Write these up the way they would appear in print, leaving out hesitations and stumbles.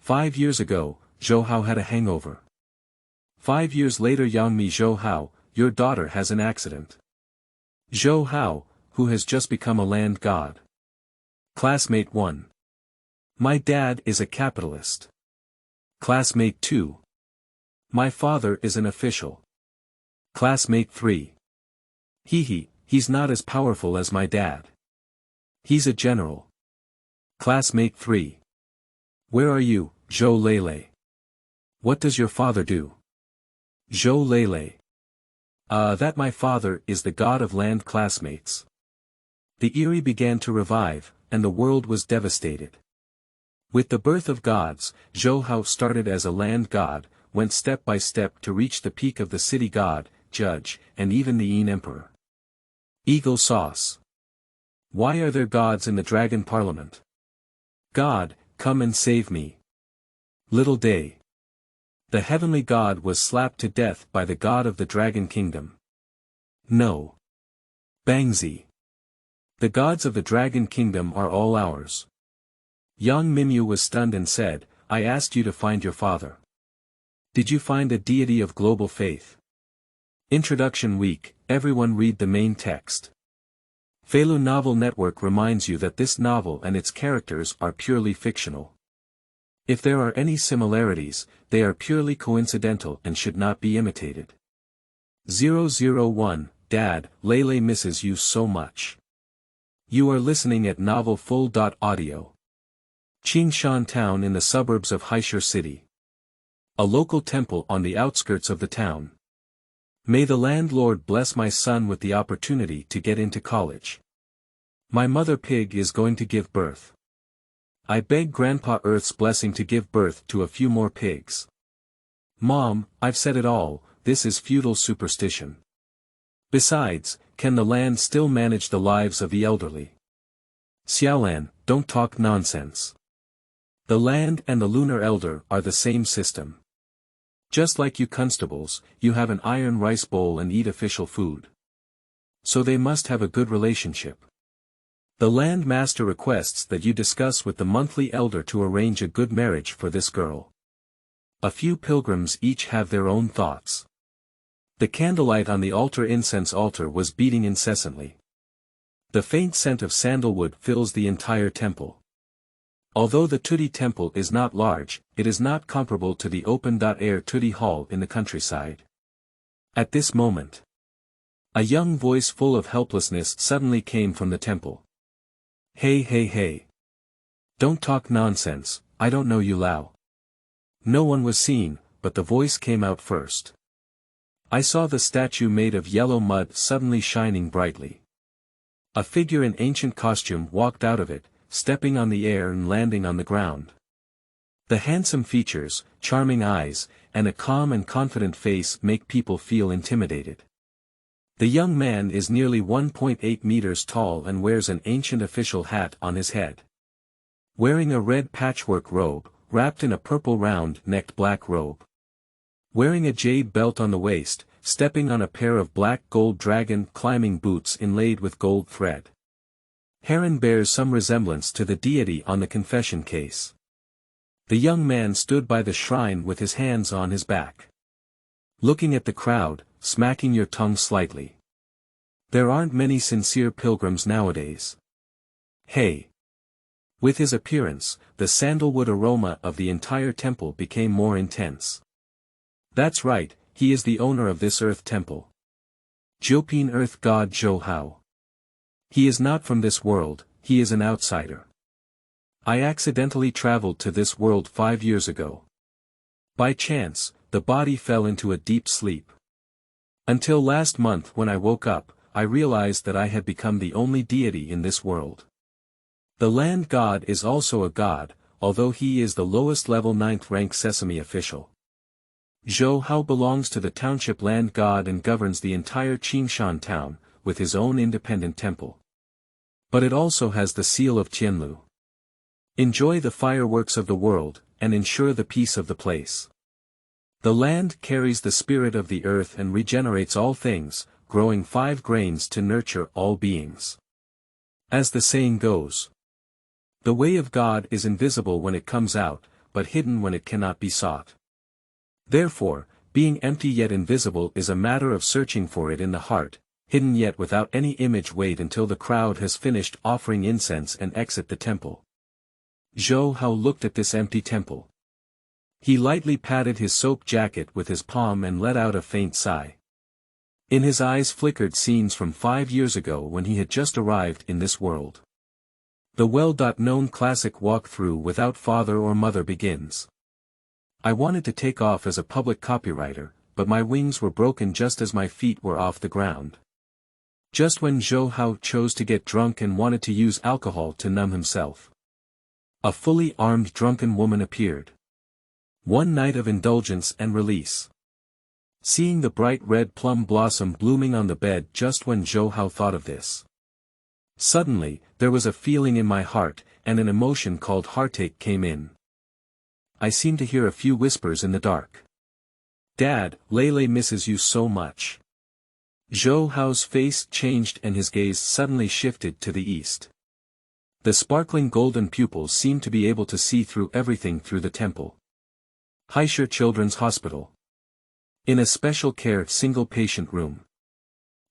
5 years ago, Zhou Hao had a hangover. 5 years later, young me Zhou Hao, your daughter has an accident. Zhou Hao, who has just become a land god. Classmate 1. My dad is a capitalist. Classmate 2. My father is an official. Classmate 3. Hehe, he's not as powerful as my dad. He's a general. Classmate 3. Where are you, Zhou Lele? What does your father do? Zhou Lele. That my father is the god of land classmates. The eerie began to revive, and the world was devastated. With the birth of gods, Zhou Hao started as a land god, went step by step to reach the peak of the city god, judge, and even the emperor. Eagle sauce. Why are there gods in the dragon parliament? God, come and save me. Little day. The heavenly god was slapped to death by the god of the dragon kingdom. No. Bangzi. The gods of the dragon kingdom are all ours. Young Mimu was stunned and said, I asked you to find your father. Did you find a deity of global faith? Introduction week, everyone read the main text. Feilu Novel Network reminds you that this novel and its characters are purely fictional. If there are any similarities, they are purely coincidental and should not be imitated. 001, Dad, Lele misses you so much. You are listening at novelfull.audio. Qingshan town in the suburbs of Hehe city. A local temple on the outskirts of the town. May the landlord bless my son with the opportunity to get into college. My mother pig is going to give birth. I beg Grandpa Earth's blessing to give birth to a few more pigs. Mom, I've said it all, this is feudal superstition. Besides, can the land still manage the lives of the elderly? Xiaolan, don't talk nonsense. The land and the lunar elder are the same system. Just like you constables, you have an iron rice bowl and eat official food. So they must have a good relationship. The land master requests that you discuss with the monthly elder to arrange a good marriage for this girl. A few pilgrims each have their own thoughts. The candlelight on the incense altar was beating incessantly. The faint scent of sandalwood fills the entire temple. Although the Tudi temple is not large, it is not comparable to the open-air Tudi hall in the countryside. At this moment, a young voice full of helplessness suddenly came from the temple. Hey hey hey. Don't talk nonsense, I don't know you Lao. No one was seen, but the voice came out first. I saw the statue made of yellow mud suddenly shining brightly. A figure in ancient costume walked out of it, stepping on the air and landing on the ground. The handsome features, charming eyes, and a calm and confident face make people feel intimidated. The young man is nearly 1.8 meters tall and wears an ancient official hat on his head. Wearing a red patchwork robe, wrapped in a purple round-necked black robe. Wearing a jade belt on the waist, stepping on a pair of black gold dragon climbing boots inlaid with gold thread. Heron bears some resemblance to the deity on the confession case. The young man stood by the shrine with his hands on his back. Looking at the crowd, smacking your tongue slightly. There aren't many sincere pilgrims nowadays. Hey! With his appearance, the sandalwood aroma of the entire temple became more intense. That's right, he is the owner of this earth temple. Jiupin earth god Zhou Hao. He is not from this world, he is an outsider. I accidentally traveled to this world 5 years ago. By chance, the body fell into a deep sleep. Until last month when I woke up, I realized that I had become the only deity in this world. The land god is also a god, although he is the lowest level 9th rank sesame official. Zhou Hao belongs to the township land god and governs the entire Qingshan town, with his own independent temple. But it also has the seal of Qianlu. Enjoy the fireworks of the world, and ensure the peace of the place. The land carries the spirit of the earth and regenerates all things, growing 5 grains to nurture all beings. As the saying goes, the way of God is invisible when it comes out, but hidden when it cannot be sought. Therefore, being empty yet invisible is a matter of searching for it in the heart, hidden yet without any image. Wait until the crowd has finished offering incense and exit the temple. Zhou Hao looked at this empty temple. He lightly patted his soap jacket with his palm and let out a faint sigh. In his eyes flickered scenes from 5 years ago when he had just arrived in this world. The well-known classic walk-through without father or mother begins. I wanted to take off as a public copywriter, but my wings were broken just as my feet were off the ground. Just when Zhou Hao chose to get drunk and wanted to use alcohol to numb himself, a fully armed drunken woman appeared. One night of indulgence and release. Seeing the bright red plum blossom blooming on the bed just when Zhou Hao thought of this. Suddenly, there was a feeling in my heart, and an emotion called heartache came in. I seemed to hear a few whispers in the dark. Dad, Lele misses you so much. Zhou Hao's face changed and his gaze suddenly shifted to the east. The sparkling golden pupils seemed to be able to see through everything through the temple. Hehe Children's Hospital. In a special care single patient room.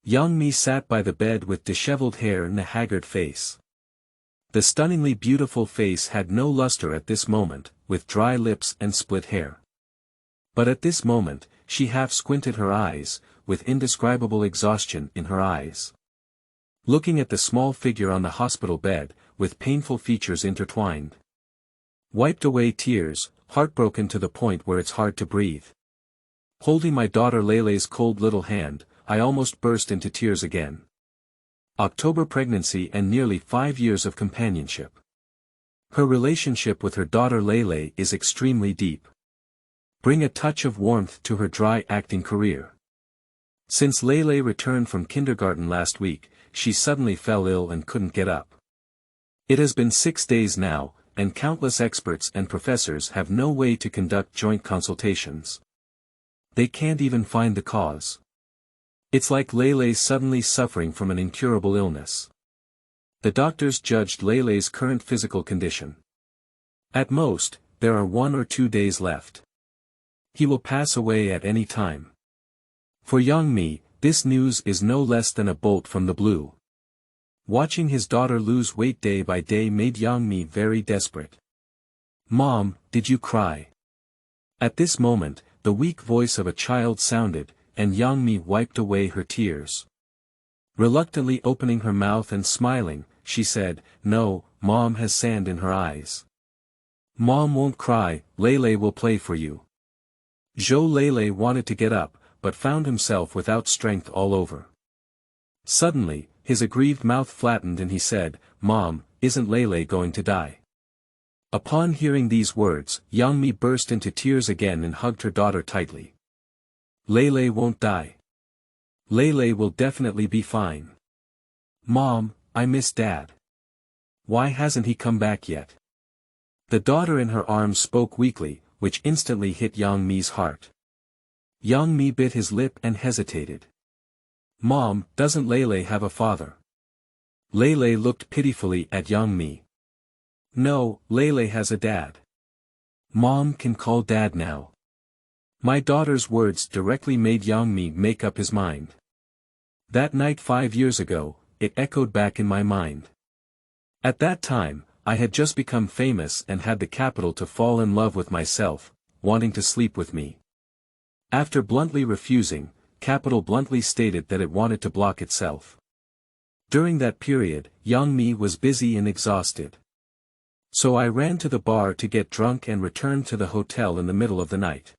Young Mi sat by the bed with disheveled hair and a haggard face. The stunningly beautiful face had no luster at this moment, with dry lips and split hair. But at this moment, she half squinted her eyes, with indescribable exhaustion in her eyes. Looking at the small figure on the hospital bed, with painful features intertwined. Wiped away tears, heartbroken to the point where it's hard to breathe. Holding my daughter Lele's cold little hand, I almost burst into tears again. October pregnancy and nearly 5 years of companionship. Her relationship with her daughter Lele is extremely deep. Bring a touch of warmth to her dry acting career. Since Lele returned from kindergarten last week, she suddenly fell ill and couldn't get up. It has been 6 days now, and countless experts and professors have no way to conduct joint consultations. They can't even find the cause. It's like Lele's suddenly suffering from an incurable illness. The doctors judged Lele's current physical condition. At most, there are 1 or 2 days left. He will pass away at any time. For young Mi, this news is no less than a bolt from the blue. Watching his daughter lose weight day by day made young Mi very desperate. Mom, did you cry? At this moment, the weak voice of a child sounded, and young Mi wiped away her tears. Reluctantly opening her mouth and smiling, she said, "No, Mom has sand in her eyes. Mom won't cry, Lele will play for you." Zhou Lele wanted to get up, but found himself without strength all over. Suddenly, his aggrieved mouth flattened and he said, "Mom, isn't Lele going to die?" Upon hearing these words, young Mi burst into tears again and hugged her daughter tightly. Lele won't die. Lele will definitely be fine. Mom, I miss Dad. Why hasn't he come back yet? The daughter in her arms spoke weakly, which instantly hit Yang Mi's heart. Yang Mi bit his lip and hesitated. Mom, doesn't Lele have a father? Lele looked pitifully at Yang Mi. No, Lele has a dad. Mom can call Dad now. My daughter's words directly made Yang Mi make up his mind. That night 5 years ago, it echoed back in my mind. At that time, I had just become famous and had the capital to fall in love with myself, wanting to sleep with me. After bluntly refusing, Capital bluntly stated that it wanted to block itself. During that period, Yang Mi was busy and exhausted. So I ran to the bar to get drunk and returned to the hotel in the middle of the night.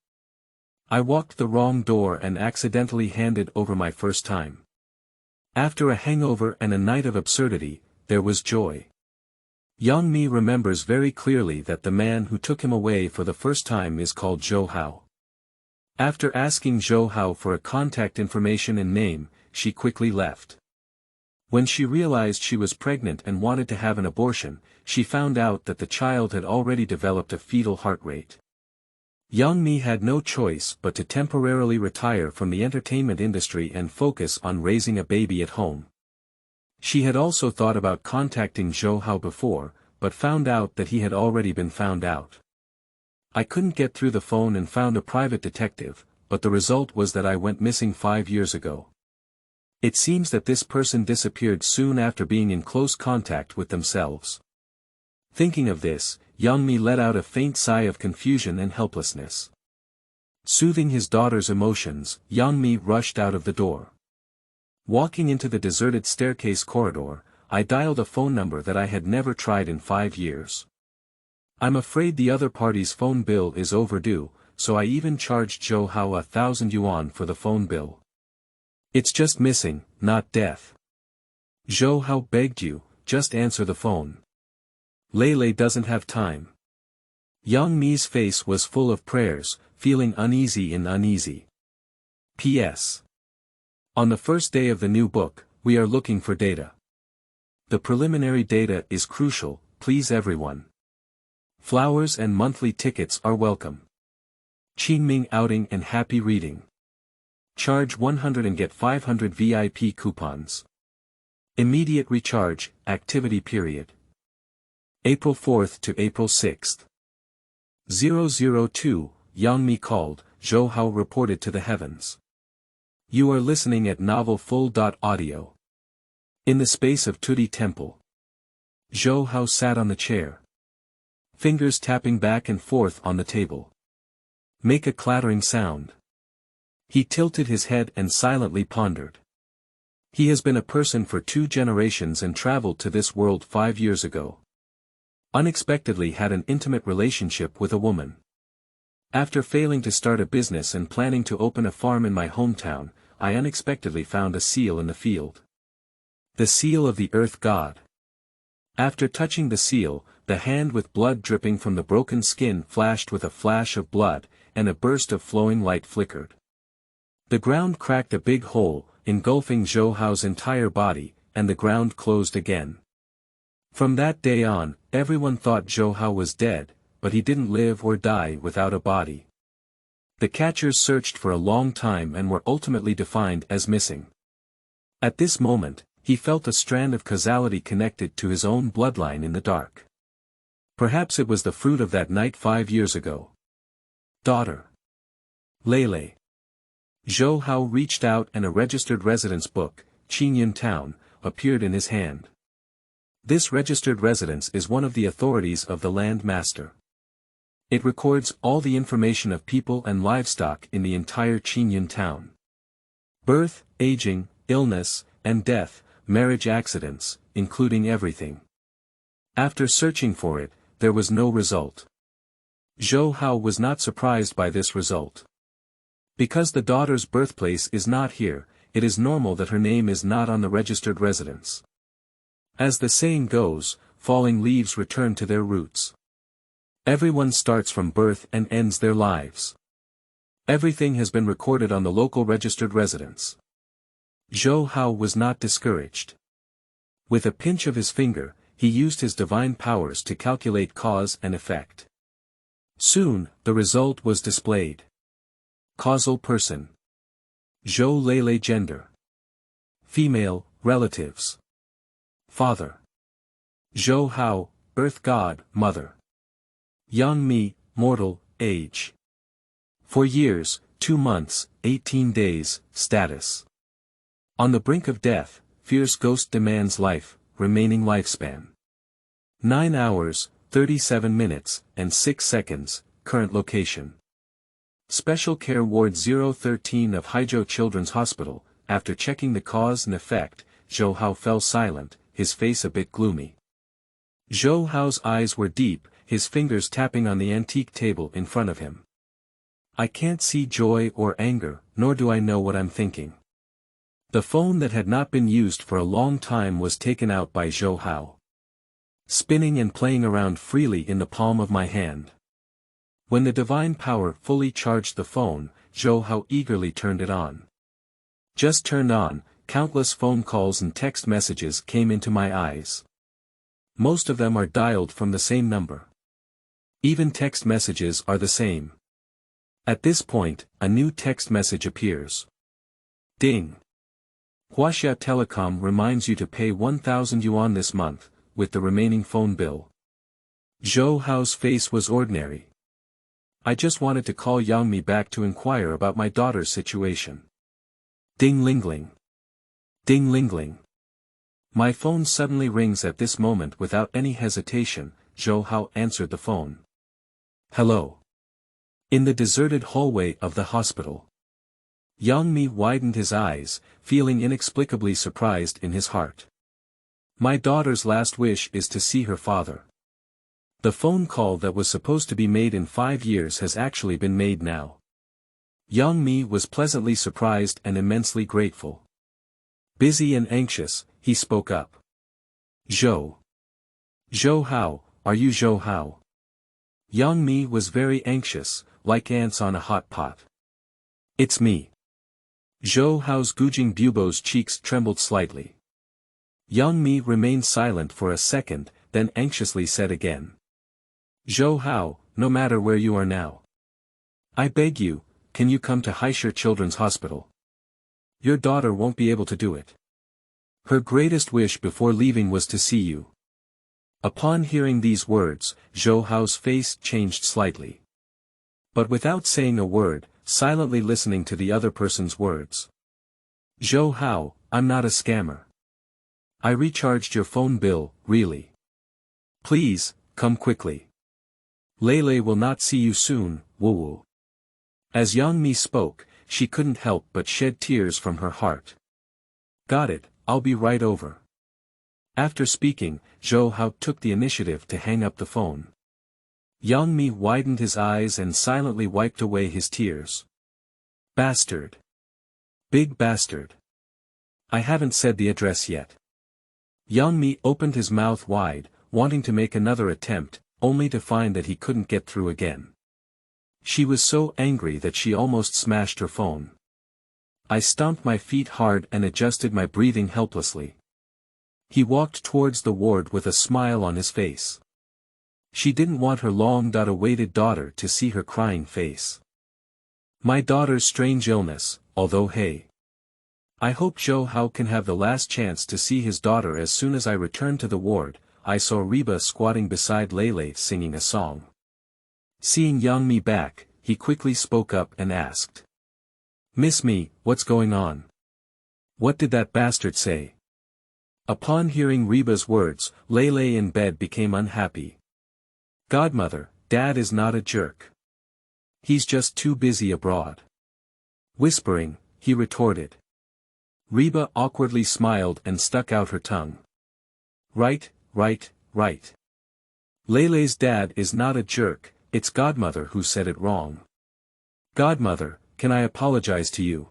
I walked the wrong door and accidentally handed over my first time. After a hangover and a night of absurdity, there was joy. Yang Mi remembers very clearly that the man who took him away for the first time is called Zhou Hao. After asking Zhou Hao for a contact information and name, she quickly left. When she realized she was pregnant and wanted to have an abortion, she found out that the child had already developed a fetal heart rate. Yang Mi had no choice but to temporarily retire from the entertainment industry and focus on raising a baby at home. She had also thought about contacting Zhou Hao before, but found out that he had already been found out. I couldn't get through the phone and found a private detective, but the result was that I went missing 5 years ago. It seems that this person disappeared soon after being in close contact with themselves. Thinking of this, young me let out a faint sigh of confusion and helplessness. Soothing his daughter's emotions, young me rushed out of the door. Walking into the deserted staircase corridor, I dialed a phone number that I had never tried in 5 years. I'm afraid the other party's phone bill is overdue, so I even charged Zhou Hao 1,000 yuan for the phone bill. It's just missing, not death. Zhou Hao begged you, just answer the phone. Lele doesn't have time. Young Mi's face was full of prayers, feeling uneasy and uneasy. P.S. On the first day of the new book, we are looking for data. The preliminary data is crucial, please everyone. Flowers and monthly tickets are welcome. Qingming outing and happy reading. Charge 100 and get 500 VIP coupons. Immediate recharge, activity period. April 4th to April 6th. 002, Yang Mi called, Zhou Hao reported to the heavens. You are listening at novelfull.audio. In the space of Tudi Temple. Zhou Hao sat on the chair. Fingers tapping back and forth on the table. Make a clattering sound. He tilted his head and silently pondered. He has been a person for 2 generations and traveled to this world 5 years ago. Unexpectedly had an intimate relationship with a woman. After failing to start a business and planning to open a farm in my hometown, I unexpectedly found a seal in the field. The seal of the earth god. After touching the seal, the hand with blood dripping from the broken skin flashed with a flash of blood, and a burst of flowing light flickered. The ground cracked a big hole, engulfing Zhou Hao's entire body, and the ground closed again. From that day on, everyone thought Zhou Hao was dead, but he didn't live or die without a body. The catchers searched for a long time and were ultimately defined as missing. At this moment, he felt a strand of causality connected to his own bloodline in the dark. Perhaps it was the fruit of that night 5 years ago. Daughter. Lele. Zhou Hao reached out and a registered residence book, Qingyun Town, appeared in his hand. This registered residence is one of the authorities of the land master. It records all the information of people and livestock in the entire Qingyun town. Birth, aging, illness, and death, marriage accidents, including everything. After searching for it, there was no result. Zhou Hao was not surprised by this result. Because the daughter's birthplace is not here, it is normal that her name is not on the registered residence. As the saying goes, falling leaves return to their roots. Everyone starts from birth and ends their lives. Everything has been recorded on the local registered residence. Zhou Hao was not discouraged. With a pinch of his finger, he used his divine powers to calculate cause and effect. Soon, the result was displayed. Causal person. Zhou Lele gender. Female, relatives. Father. Zhou Hao, earth god, mother. Yang Mi, mortal, age. 4 years, 2 months, 18 days, status. On the brink of death, fierce ghost demands life, remaining lifespan. 9 hours, 37 minutes, and 6 seconds, current location. Special Care Ward 013 of Haizhou Children's Hospital. After checking the cause and effect, Zhou Hao fell silent, his face a bit gloomy. Zhou Hao's eyes were deep, his fingers tapping on the antique table in front of him. I can't see joy or anger, nor do I know what I'm thinking. The phone that had not been used for a long time was taken out by Zhou Hao. Spinning and playing around freely in the palm of my hand. When the divine power fully charged the phone, Zhou Hao eagerly turned it on. Just turned on, countless phone calls and text messages came into my eyes. Most of them are dialed from the same number. Even text messages are the same. At this point, a new text message appears. Ding. Huaxia Telecom reminds you to pay 1,000 yuan this month, with the remaining phone bill. Zhou Hao's face was ordinary. I just wanted to call Yang Mi back to inquire about my daughter's situation. Ding-ling-ling. Ding-ling-ling. My phone suddenly rings at this moment without any hesitation. Zhou Hao answered the phone. Hello. In the deserted hallway of the hospital. Yang Mi widened his eyes, feeling inexplicably surprised in his heart. My daughter's last wish is to see her father. The phone call that was supposed to be made in 5 years has actually been made now. Yang Mi was pleasantly surprised and immensely grateful. Busy and anxious, he spoke up. Zhou. Zhou Hao, are you Zhou Hao? Yang Mi was very anxious, like ants on a hot pot. It's me. Zhou Hao's gouging bubo's cheeks trembled slightly. Yang Mi remained silent for a second, then anxiously said again. Zhou Hao, no matter where you are now. I beg you, can you come to Hehe Children's Hospital? Your daughter won't be able to do it. Her greatest wish before leaving was to see you. Upon hearing these words, Zhou Hao's face changed slightly. But without saying a word, silently listening to the other person's words. Zhou Hao, I'm not a scammer. I recharged your phone bill, really. Please, come quickly. Lele will not see you soon, woo-woo. As Yang Mi spoke, she couldn't help but shed tears from her heart. Got it, I'll be right over. After speaking, Zhou Hao took the initiative to hang up the phone. Yang Mi widened his eyes and silently wiped away his tears. Bastard. Big bastard. I haven't said the address yet. Yang Mi opened his mouth wide, wanting to make another attempt, only to find that he couldn't get through again. She was so angry that she almost smashed her phone. I stomped my feet hard and adjusted my breathing helplessly. He walked towards the ward with a smile on his face. She didn't want her long-awaited daughter to see her crying face. My daughter's strange illness, although hey. I hope Zhou Hao can have the last chance to see his daughter. As soon as I returned to the ward, I saw Reba squatting beside Lele singing a song. Seeing Yang Mi back, he quickly spoke up and asked. Miss Mi, what's going on? What did that bastard say? Upon hearing Reba's words, Lele in bed became unhappy. Godmother, Dad is not a jerk. He's just too busy abroad. Whispering, he retorted. Reba awkwardly smiled and stuck out her tongue. Right. Lele's dad is not a jerk, it's Godmother who said it wrong. Godmother, can I apologize to you?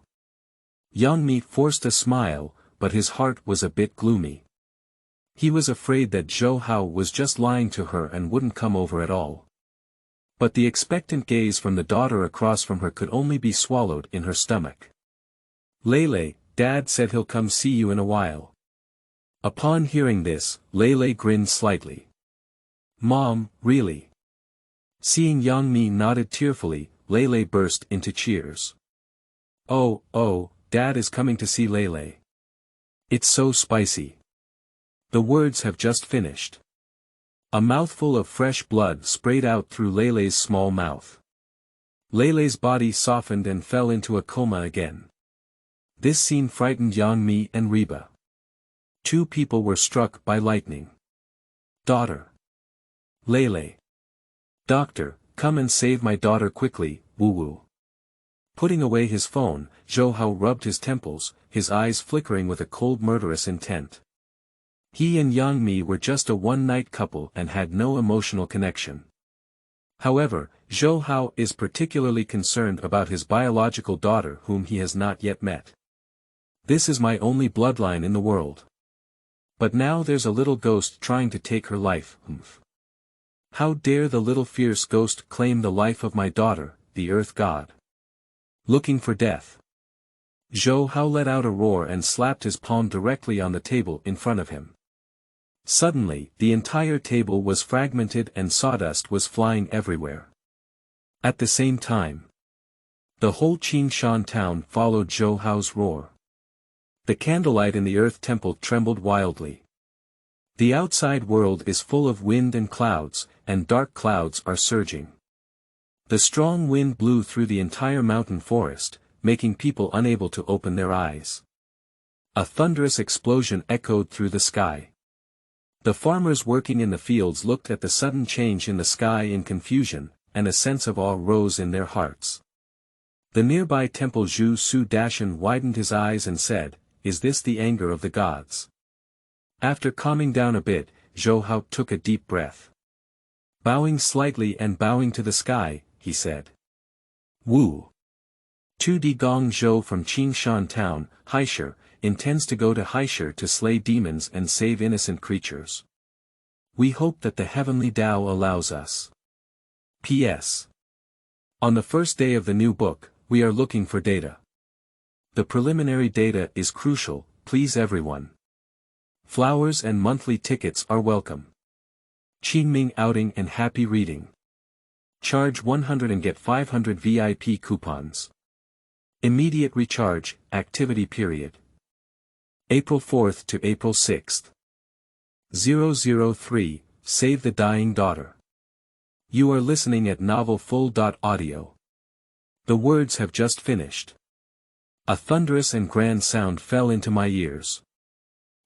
Yang Mi forced a smile, but his heart was a bit gloomy. He was afraid that Zhou Hao was just lying to her and wouldn't come over at all. But the expectant gaze from the daughter across from her could only be swallowed in her stomach. Lele, Dad said he'll come see you in a while. Upon hearing this, Lele grinned slightly. Mom, really? Seeing Yang Mi nodded tearfully, Lele burst into cheers. Oh, Dad is coming to see Lele. It's so spicy. The words have just finished. A mouthful of fresh blood sprayed out through Lele's small mouth. Lele's body softened and fell into a coma again. This scene frightened Yang Mi and Reba. 2 people were struck by lightning. Daughter. Lele. Doctor, come and save my daughter quickly, woo-woo. Putting away his phone, Zhou Hao rubbed his temples, his eyes flickering with a cold murderous intent. He and Yang Mi were just a one-night couple and had no emotional connection. However, Zhou Hao is particularly concerned about his biological daughter whom he has not yet met. This is my only bloodline in the world. But now there's a little ghost trying to take her life. How dare the little fierce ghost claim the life of my daughter, the Earth God? Looking for death. Zhou Hao let out a roar and slapped his palm directly on the table in front of him. Suddenly, the entire table was fragmented and sawdust was flying everywhere. At the same time, the whole Qingshan town followed Zhou Hao's roar. The candlelight in the Earth Temple trembled wildly. The outside world is full of wind and clouds, and dark clouds are surging. The strong wind blew through the entire mountain forest, making people unable to open their eyes. A thunderous explosion echoed through the sky. The farmers working in the fields looked at the sudden change in the sky in confusion, and a sense of awe rose in their hearts. The nearby temple Zhu Su-Dashan widened his eyes and said, "Is this the anger of the gods?" After calming down a bit, Zhou Hao took a deep breath. Bowing slightly and bowing to the sky, he said, "Wu. 2D Gong Zhou from Qingshan Town, Hehe, intends to go to Hehe to slay demons and save innocent creatures. We hope that the heavenly Tao allows us. P.S. On the first day of the new book, we are looking for data. The preliminary data is crucial, please everyone. Flowers and monthly tickets are welcome. Qingming outing and happy reading. Charge 100 and get 500 VIP coupons. Immediate recharge, activity period. April 4th to April 6th. 003, Save the Dying Daughter. You are listening at novelfull.audio. The words have just finished. A thunderous and grand sound fell into my ears.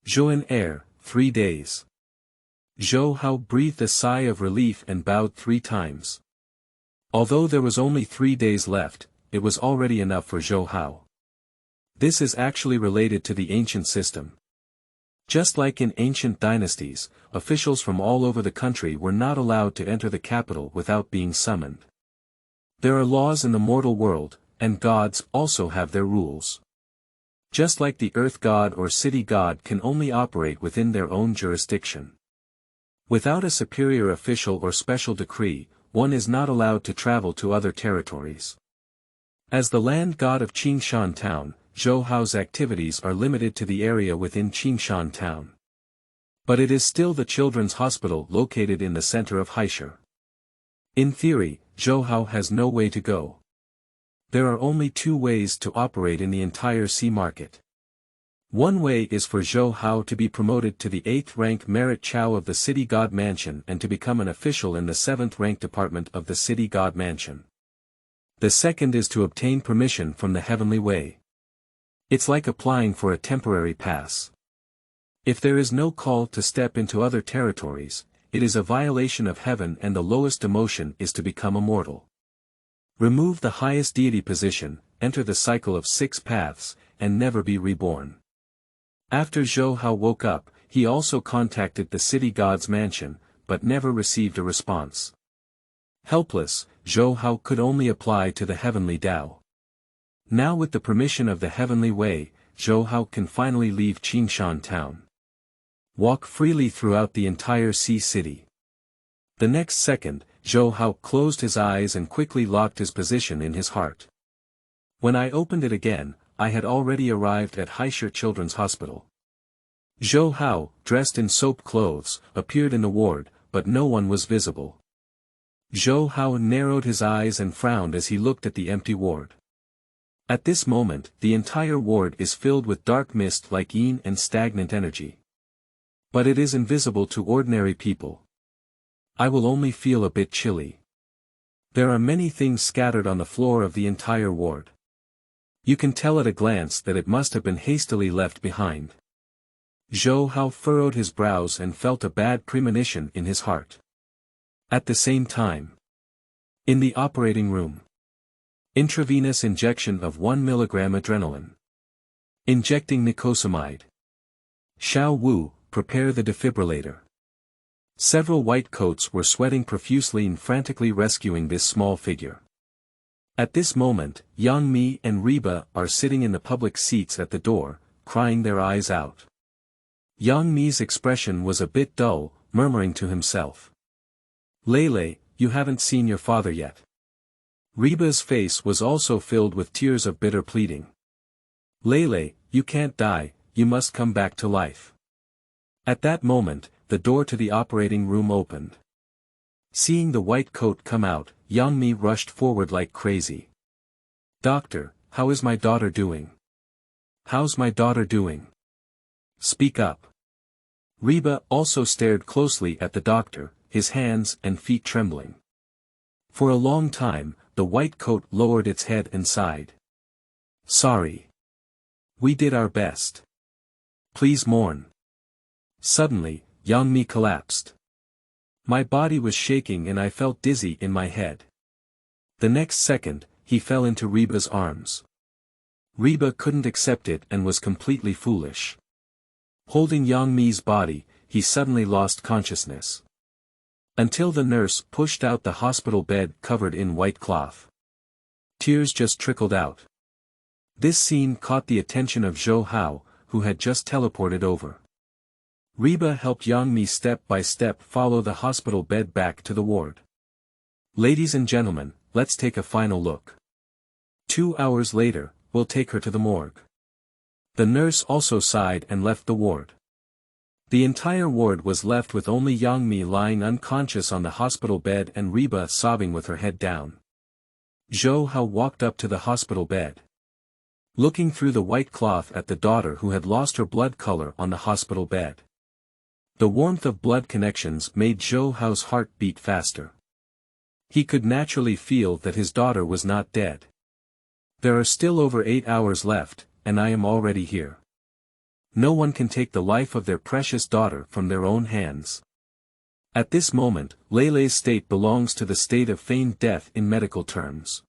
Zhou air, 3 days. Zhou Hao breathed a sigh of relief and bowed 3 times. Although there was only 3 days left, it was already enough for Zhou Hao. This is actually related to the ancient system. Just like in ancient dynasties, officials from all over the country were not allowed to enter the capital without being summoned. There are laws in the mortal world, and gods also have their rules. Just like the earth god or city god can only operate within their own jurisdiction. Without a superior official or special decree, one is not allowed to travel to other territories. As the land god of Qingshan Town, Zhou Hao's activities are limited to the area within Qingshan Town. But it is still the children's hospital located in the center of Hehe. In theory, Zhou Hao has no way to go. There are only 2 ways to operate in the entire sea market. One way is for Zhou Hao to be promoted to the 8th rank Merit Chow of the City God Mansion and to become an official in the 7th rank department of the City God Mansion. The second is to obtain permission from the Heavenly Way. It's like applying for a temporary pass. If there is no call to step into other territories, it is a violation of heaven, and the lowest demotion is to become immortal. Remove the highest deity position, enter the cycle of 6 paths, and never be reborn. After Zhou Hao woke up, he also contacted the city god's mansion, but never received a response. Helpless, Zhou Hao could only apply to the heavenly Tao. Now with the permission of the heavenly way, Zhou Hao can finally leave Qingshan Town. Walk freely throughout the entire sea city. The next second, Zhou Hao closed his eyes and quickly locked his position in his heart. When I opened it again, I had already arrived at Hehe Children's Hospital. Zhou Hao, dressed in soap clothes, appeared in the ward, but no one was visible. Zhou Hao narrowed his eyes and frowned as he looked at the empty ward. At this moment, the entire ward is filled with dark mist like yin and stagnant energy. But it is invisible to ordinary people. I will only feel a bit chilly. There are many things scattered on the floor of the entire ward. You can tell at a glance that it must have been hastily left behind. Zhou Hao furrowed his brows and felt a bad premonition in his heart. At the same time, in the operating room, intravenous injection of 1 mg adrenaline. Injecting nicosamide. Xiao Wu, prepare the defibrillator. Several white coats were sweating profusely and frantically rescuing this small figure. At this moment, Yang Mi and Reba are sitting in the public seats at the door, crying their eyes out. Yang Mi's expression was a bit dull, murmuring to himself. Lele, you haven't seen your father yet. Reba's face was also filled with tears of bitter pleading. Lele, you can't die, you must come back to life. At that moment, the door to the operating room opened. Seeing the white coat come out, Yang Mi rushed forward like crazy. Doctor, how is my daughter doing? How's my daughter doing? Speak up. Reba also stared closely at the doctor, his hands and feet trembling. For a long time, the white coat lowered its head and sighed. Sorry. We did our best. Please mourn. Suddenly, Yang Mi collapsed. My body was shaking and I felt dizzy in my head. The next second, he fell into Reba's arms. Reba couldn't accept it and was completely foolish. Holding Yang Mi's body, he suddenly lost consciousness. Until the nurse pushed out the hospital bed covered in white cloth. Tears just trickled out. This scene caught the attention of Zhou Hao, who had just teleported over. Reba helped Yang Mi step by step follow the hospital bed back to the ward. Ladies and gentlemen, let's take a final look. 2 hours later, we'll take her to the morgue. The nurse also sighed and left the ward. The entire ward was left with only Yang Mi lying unconscious on the hospital bed and Reba sobbing with her head down. Zhou Hao walked up to the hospital bed. Looking through the white cloth at the daughter who had lost her blood color on the hospital bed. The warmth of blood connections made Zhou Hao's heart beat faster. He could naturally feel that his daughter was not dead. There are still over 8 hours left, and I am already here. No one can take the life of their precious daughter from their own hands. At this moment, Lele's state belongs to the state of feigned death in medical terms.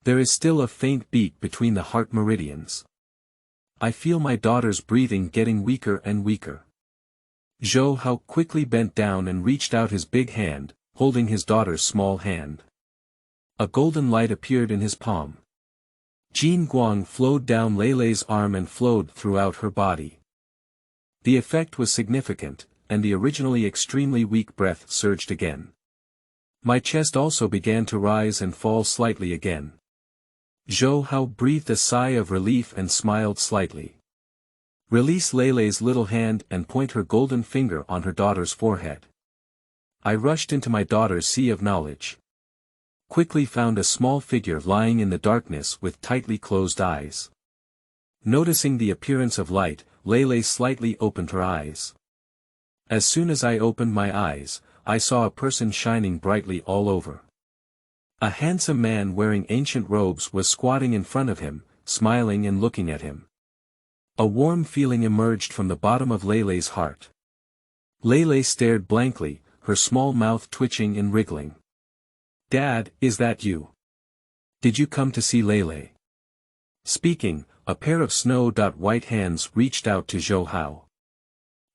There is still a faint beat between the heart meridians. I feel my daughter's breathing getting weaker and weaker. Zhou Hao quickly bent down and reached out his big hand, holding his daughter's small hand. A golden light appeared in his palm. Jin Guang flowed down Lele's arm and flowed throughout her body. The effect was significant, and the originally extremely weak breath surged again. My chest also began to rise and fall slightly again. Zhou Hao breathed a sigh of relief and smiled slightly. Release Lele's little hand and point her golden finger on her daughter's forehead. I rushed into my daughter's sea of knowledge. Quickly found a small figure lying in the darkness with tightly closed eyes. Noticing the appearance of light, Lele slightly opened her eyes. As soon as I opened my eyes, I saw a person shining brightly all over. A handsome man wearing ancient robes was squatting in front of him, smiling and looking at him. A warm feeling emerged from the bottom of Lele's heart. Lele stared blankly, her small mouth twitching and wriggling. Dad, is that you? Did you come to see Lele? Speaking, a pair of snow-white hands reached out to Zhou Hao.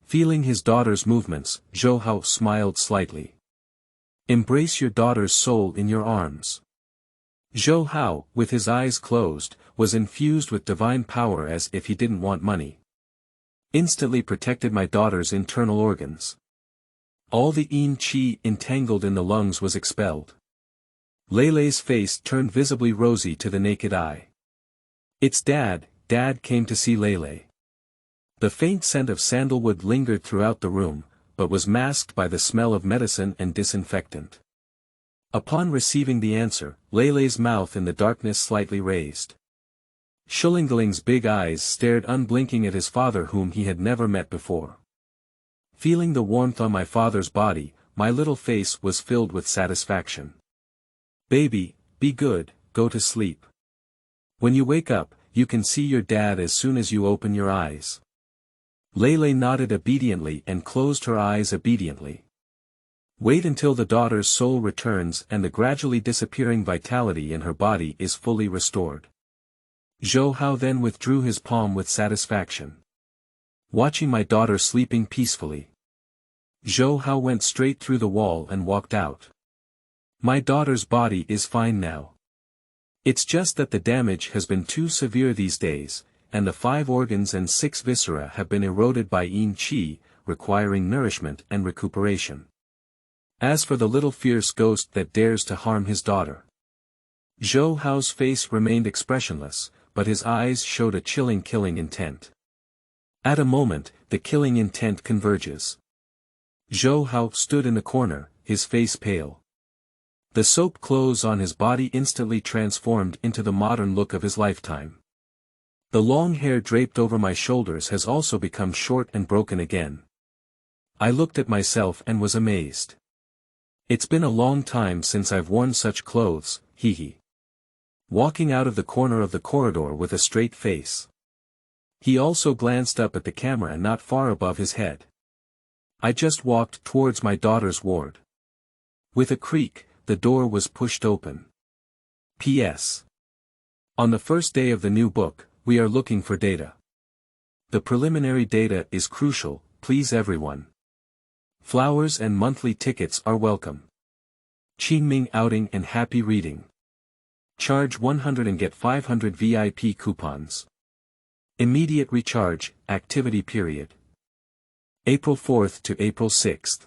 Feeling his daughter's movements, Zhou Hao smiled slightly. Embrace your daughter's soul in your arms. Zhou Hao, with his eyes closed, was infused with divine power as if he didn't want money. Instantly protected my daughter's internal organs. All the yin qi entangled in the lungs was expelled. Lele's face turned visibly rosy to the naked eye. It's Dad. Dad came to see Lele. The faint scent of sandalwood lingered throughout the room, but was masked by the smell of medicine and disinfectant. Upon receiving the answer, Lele's mouth in the darkness slightly raised. Shulingling's big eyes stared unblinking at his father whom he had never met before. Feeling the warmth on my father's body, my little face was filled with satisfaction. Baby, be good, go to sleep. When you wake up, you can see your dad as soon as you open your eyes. Lele nodded obediently and closed her eyes obediently. Wait until the daughter's soul returns and the gradually disappearing vitality in her body is fully restored. Zhou Hao then withdrew his palm with satisfaction. Watching my daughter sleeping peacefully. Zhou Hao went straight through the wall and walked out. My daughter's body is fine now. It's just that the damage has been too severe these days, and the 5 organs and 6 viscera have been eroded by yin qi, requiring nourishment and recuperation. As for the little fierce ghost that dares to harm his daughter. Zhou Hao's face remained expressionless, but his eyes showed a chilling killing intent. At a moment, the killing intent converges. Zhou Hao stood in the corner, his face pale. The soap clothes on his body instantly transformed into the modern look of his lifetime. The long hair draped over my shoulders has also become short and broken again. I looked at myself and was amazed. It's been a long time since I've worn such clothes, Hehe. Walking out of the corner of the corridor with a straight face. He also glanced up at the camera not far above his head. I just walked towards my daughter's ward. With a creak, the door was pushed open. P.S. On the first day of the new book, we are looking for data. The preliminary data is crucial, please everyone. Flowers and monthly tickets are welcome. Qingming outing and happy reading. Charge 100 and get 500 VIP coupons. Immediate recharge, activity period. April 4th to April 6th.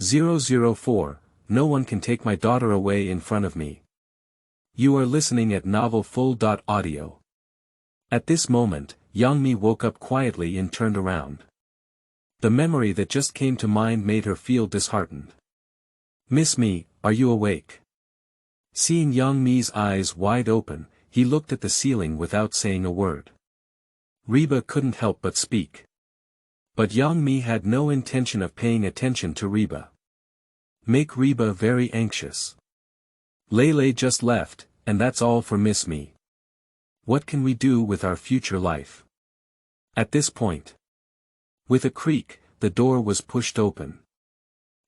004, no one can take my daughter away in front of me. You are listening at novelfull.audio. At this moment, Yang Mi woke up quietly and turned around. The memory that just came to mind made her feel disheartened. Miss Mi, are you awake? Seeing Yang Mi's eyes wide open, he looked at the ceiling without saying a word. Reba couldn't help but speak. But Yang Mi had no intention of paying attention to Reba. Make Reba very anxious. Lele just left, and that's all for Miss Mi. What can we do with our future life? At this point. With a creak, the door was pushed open.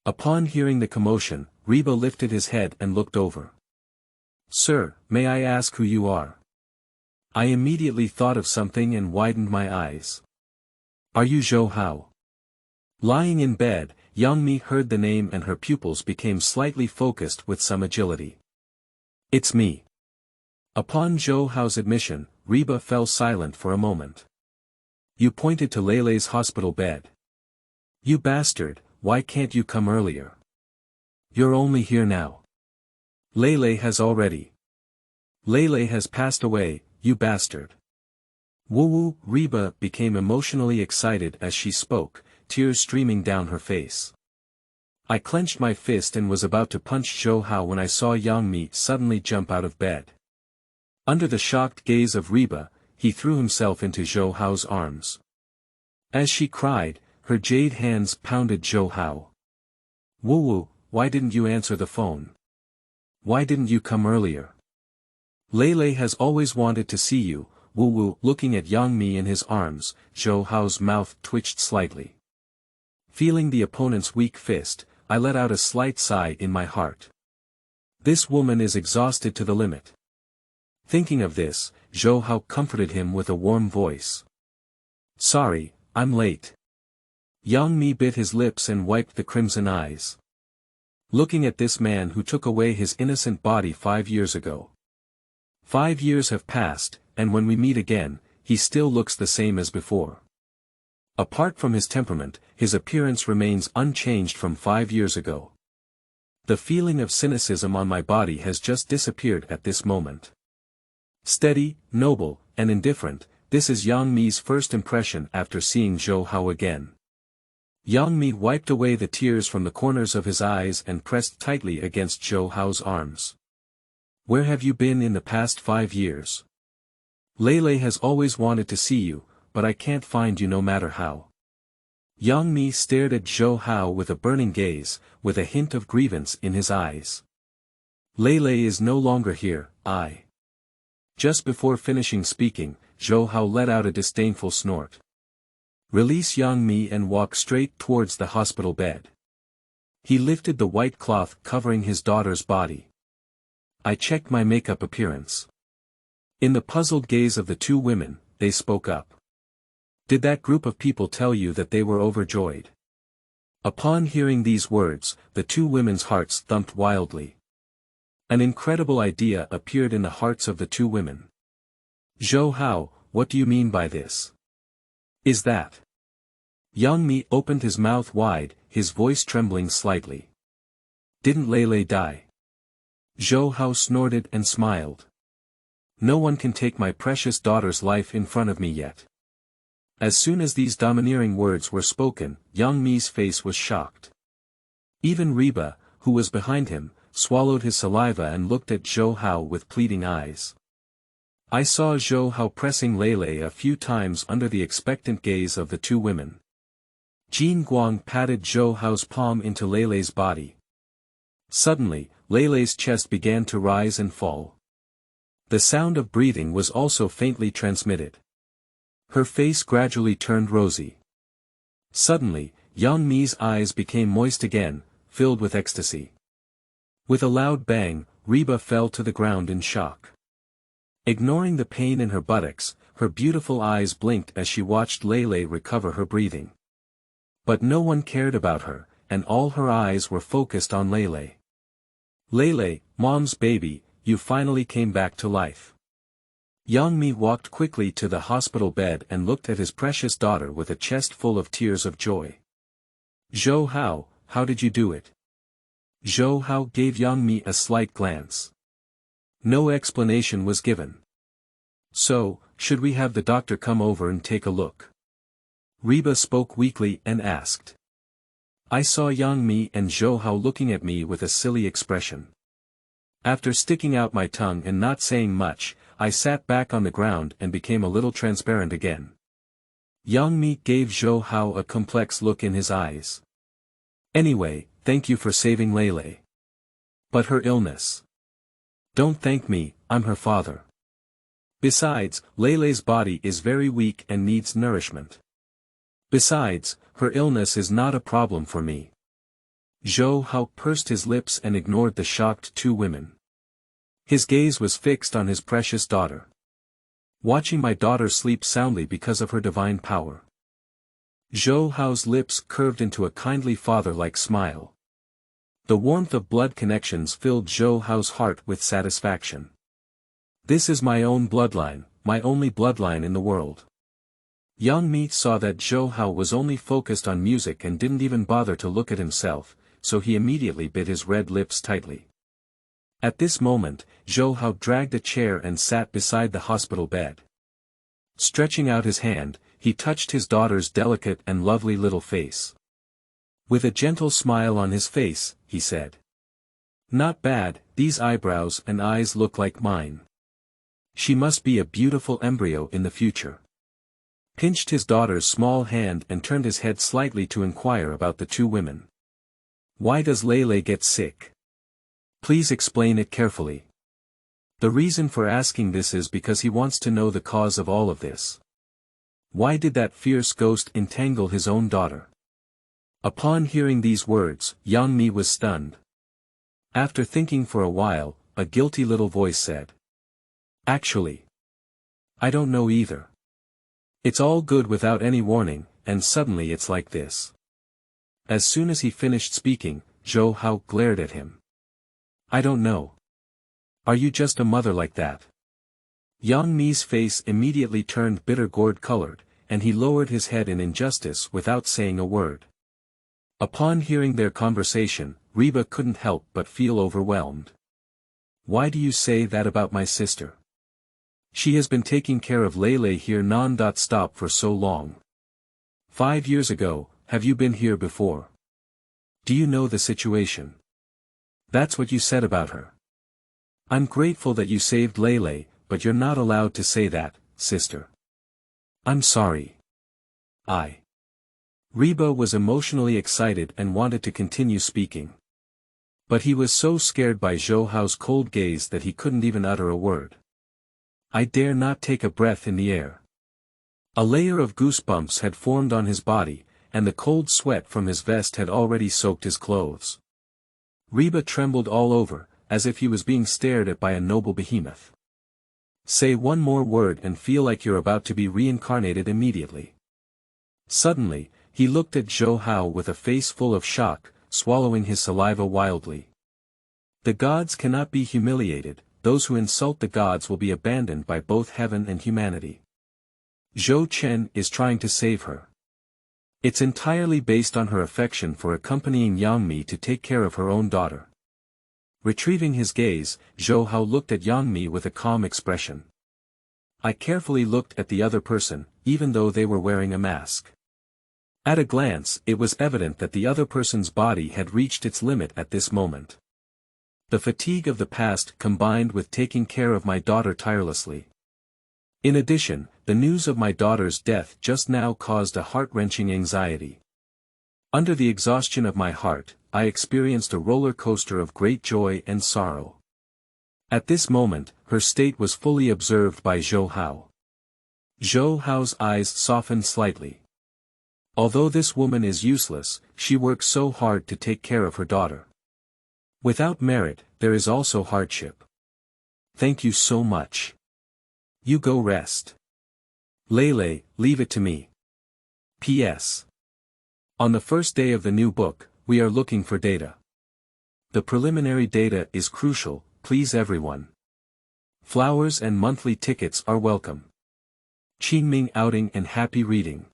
Upon hearing the commotion, Reba lifted his head and looked over. Sir, may I ask who you are? I immediately thought of something and widened my eyes. Are you Zhou Hao? Lying in bed, Yang Mi heard the name and her pupils became slightly focused with some agility. It's me. Upon Zhou Hao's admission, Reba fell silent for a moment. You pointed to Lele's hospital bed. You bastard, why can't you come earlier? You're only here now. Lele has already. Lele has passed away, you bastard. Woo-woo, Reba became emotionally excited as she spoke, tears streaming down her face. I clenched my fist and was about to punch Zhou Hao when I saw Yang Mi suddenly jump out of bed. Under the shocked gaze of Reba, he threw himself into Zhou Hao's arms. As she cried, her jade hands pounded Zhou Hao. Woo-woo, why didn't you answer the phone? Why didn't you come earlier? Lele has always wanted to see you, Woo-woo. Looking at Yang Mi in his arms, Zhou Hao's mouth twitched slightly. Feeling the opponent's weak fist, I let out a slight sigh in my heart. This woman is exhausted to the limit. Thinking of this, Zhou Hao comforted him with a warm voice. Sorry, I'm late. Yang Mi bit his lips and wiped the crimson eyes. Looking at this man who took away his innocent body 5 years ago. 5 years have passed, and when we meet again, he still looks the same as before. Apart from his temperament, his appearance remains unchanged from 5 years ago. The feeling of cynicism on my body has just disappeared at this moment. Steady, noble, and indifferent, this is Yang Mi's first impression after seeing Zhou Hao again. Yang Mi wiped away the tears from the corners of his eyes and pressed tightly against Zhou Hao's arms. Where have you been in the past 5 years? Lele has always wanted to see you, but I can't find you no matter how. Yang Mi stared at Zhou Hao with a burning gaze, with a hint of grievance in his eyes. Lele is no longer here, I. Just before finishing speaking, Zhou Hao let out a disdainful snort. Release Yang Mi and walk straight towards the hospital bed. He lifted the white cloth covering his daughter's body. I checked my makeup appearance. In the puzzled gaze of the two women, they spoke up. Did that group of people tell you that they were overjoyed? Upon hearing these words, the two women's hearts thumped wildly. An incredible idea appeared in the hearts of the two women. Zhou Hao, what do you mean by this? Is that? Yang Mi opened his mouth wide, his voice trembling slightly. Didn't Lele die? Zhou Hao snorted and smiled. No one can take my precious daughter's life in front of me yet. As soon as these domineering words were spoken, Yang Mi's face was shocked. Even Reba, who was behind him, swallowed his saliva and looked at Zhou Hao with pleading eyes. I saw Zhou Hao pressing Lele a few times under the expectant gaze of the two women. Jin Guang patted Zhou Hao's palm into Lele's body. Suddenly, Lele's chest began to rise and fall. The sound of breathing was also faintly transmitted. Her face gradually turned rosy. Suddenly, Yang Mi's eyes became moist again, filled with ecstasy. With a loud bang, Reba fell to the ground in shock. Ignoring the pain in her buttocks, her beautiful eyes blinked as she watched Lele recover her breathing. But no one cared about her, and all her eyes were focused on Lele. Lele, Mom's baby, you finally came back to life. Yang Mi walked quickly to the hospital bed and looked at his precious daughter with a chest full of tears of joy. Zhou Hao, how did you do it? Zhou Hao gave Yang Mi a slight glance. No explanation was given. So, should we have the doctor come over and take a look? Reba spoke weakly and asked. I saw Yang Mi and Zhou Hao looking at me with a silly expression. After sticking out my tongue and not saying much, I sat back on the ground and became a little transparent again. Yang Mi gave Zhou Hao a complex look in his eyes. Anyway, thank you for saving Lele. But her illness. Don't thank me, I'm her father. Besides, Lele's body is very weak and needs nourishment. Besides, her illness is not a problem for me. Zhou Hao pursed his lips and ignored the shocked two women. His gaze was fixed on his precious daughter. Watching my daughter sleep soundly because of her divine power. Zhou Hao's lips curved into a kindly father-like smile. The warmth of blood connections filled Zhou Hao's heart with satisfaction. This is my own bloodline, my only bloodline in the world. Yang Mi saw that Zhou Hao was only focused on music and didn't even bother to look at himself, so he immediately bit his red lips tightly. At this moment, Zhou Hao dragged a chair and sat beside the hospital bed. Stretching out his hand, he touched his daughter's delicate and lovely little face. With a gentle smile on his face, he said. Not bad, these eyebrows and eyes look like mine. She must be a beautiful embryo in the future. Pinched his daughter's small hand and turned his head slightly to inquire about the two women. Why does Lele get sick? Please explain it carefully. The reason for asking this is because he wants to know the cause of all of this. Why did that fierce ghost entangle his own daughter? Upon hearing these words, Yang Mi was stunned. After thinking for a while, a guilty little voice said. Actually, I don't know either. It's all good without any warning, and suddenly it's like this. As soon as he finished speaking, Zhou Hao glared at him. I don't know. Are you just a mother like that? Yang Mi's face immediately turned bitter gourd-colored, and he lowered his head in injustice without saying a word. Upon hearing their conversation, Reba couldn't help but feel overwhelmed. Why do you say that about my sister? She has been taking care of Lele here non-stop for so long. 5 years ago, have you been here before? Do you know the situation? That's what you said about her. I'm grateful that you saved Lele, but you're not allowed to say that, sister. I'm sorry. Reba was emotionally excited and wanted to continue speaking. But he was so scared by Zhou Hao's cold gaze that he couldn't even utter a word. I dare not take a breath in the air. A layer of goosebumps had formed on his body, and the cold sweat from his vest had already soaked his clothes. Reba trembled all over, as if he was being stared at by a noble behemoth. Say one more word and feel like you're about to be reincarnated immediately. Suddenly, he looked at Zhou Hao with a face full of shock, swallowing his saliva wildly. The gods cannot be humiliated, those who insult the gods will be abandoned by both heaven and humanity. Zhou Chen is trying to save her. It's entirely based on her affection for accompanying Yang Mi to take care of her own daughter. Retrieving his gaze, Zhou Hao looked at Yang Mi with a calm expression. I carefully looked at the other person, even though they were wearing a mask. At a glance, it was evident that the other person's body had reached its limit at this moment. The fatigue of the past combined with taking care of my daughter tirelessly. In addition, the news of my daughter's death just now caused a heart-wrenching anxiety. Under the exhaustion of my heart, I experienced a roller coaster of great joy and sorrow. At this moment, her state was fully observed by Zhou Hao. Zhou Hao's eyes softened slightly. Although this woman is useless, she works so hard to take care of her daughter. Without merit, there is also hardship. Thank you so much. You go rest. Lele, leave it to me. P.S. On the first day of the new book, we are looking for data. The preliminary data is crucial, please everyone. Flowers and monthly tickets are welcome. Qingming outing and happy reading.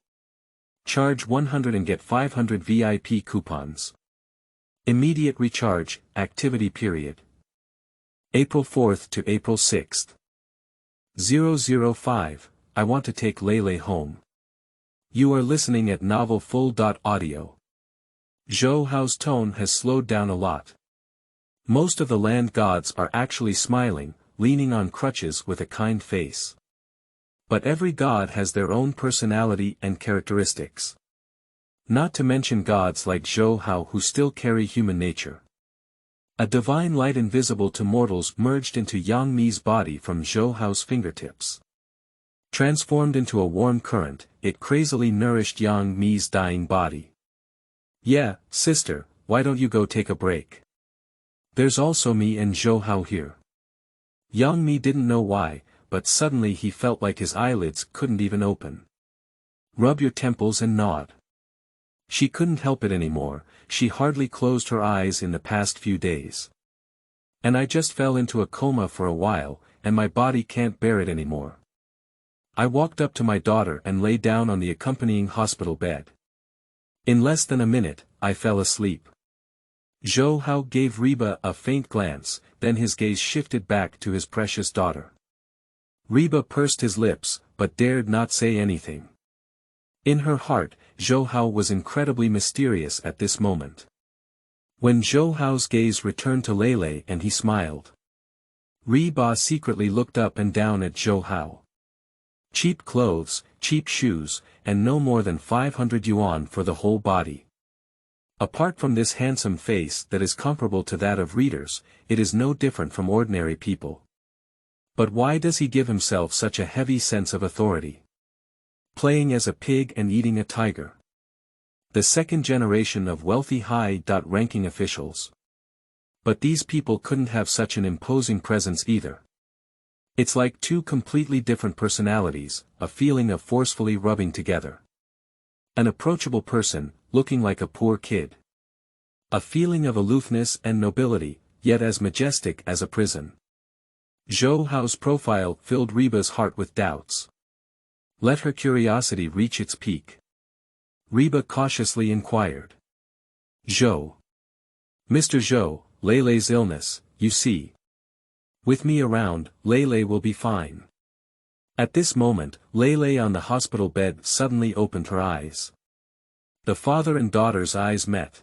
Charge 100 and get 500 VIP coupons. Immediate recharge, activity period. April 4th to April 6th. 005, I want to take Lele home. You are listening at novelfull.audio. Zhou Hao's tone has slowed down a lot. Most of the land gods are actually smiling, leaning on crutches with a kind face. But every god has their own personality and characteristics. Not to mention gods like Zhou Hao who still carry human nature. A divine light invisible to mortals merged into Yang Mi's body from Zhou Hao's fingertips. Transformed into a warm current, it crazily nourished Yang Mi's dying body. Yeah, sister, why don't you go take a break? There's also me and Zhou Hao here. Yang Mi didn't know why, but suddenly he felt like his eyelids couldn't even open. Rub your temples and nod. She couldn't help it anymore, she hardly closed her eyes in the past few days. And I just fell into a coma for a while, and my body can't bear it anymore. I walked up to my daughter and lay down on the accompanying hospital bed. In less than a minute, I fell asleep. Zhou Hao gave Reba a faint glance, then his gaze shifted back to his precious daughter. Reba pursed his lips, but dared not say anything. In her heart, Zhou Hao was incredibly mysterious at this moment. When Zhou Hao's gaze returned to Lele and he smiled. Reba secretly looked up and down at Zhou Hao. Cheap clothes, cheap shoes, and no more than 500 yuan for the whole body. Apart from this handsome face that is comparable to that of readers, it is no different from ordinary people. But why does he give himself such a heavy sense of authority? Playing as a pig and eating a tiger. The second generation of wealthy high-ranking officials. But these people couldn't have such an imposing presence either. It's like two completely different personalities, a feeling of forcefully rubbing together. An approachable person, looking like a poor kid. A feeling of aloofness and nobility, yet as majestic as a prison. Zhou Hao's profile filled Reba's heart with doubts. Let her curiosity reach its peak. Reba cautiously inquired. Zhou. Mr. Zhou, Lele's illness, you see. With me around, Lele will be fine. At this moment, Lele on the hospital bed suddenly opened her eyes. The father and daughter's eyes met.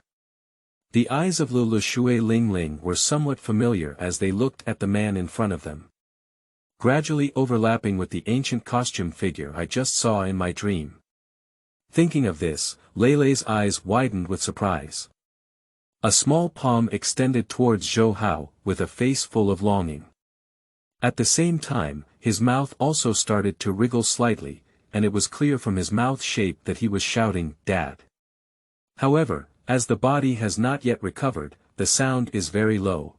The eyes of Lulu Shui Ling Ling were somewhat familiar as they looked at the man in front of them. Gradually overlapping with the ancient costume figure I just saw in my dream. Thinking of this, Lele's eyes widened with surprise. A small palm extended towards Zhou Hao, with a face full of longing. At the same time, his mouth also started to wriggle slightly, and it was clear from his mouth shape that he was shouting, "Dad." However, as the body has not yet recovered, the sound is very low.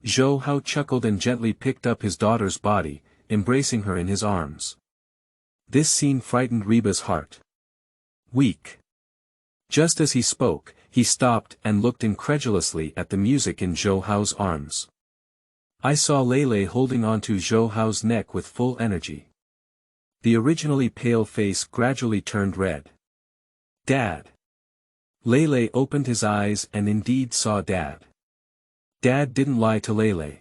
Zhou Hao chuckled and gently picked up his daughter's body, embracing her in his arms. This scene frightened Reba's heart. Weak. Just as he spoke, he stopped and looked incredulously at the music in Zhou Hao's arms. I saw Lele holding onto Zhou Hao's neck with full energy. The originally pale face gradually turned red. Dad. Lele opened his eyes and indeed saw Dad. Dad didn't lie to Lele.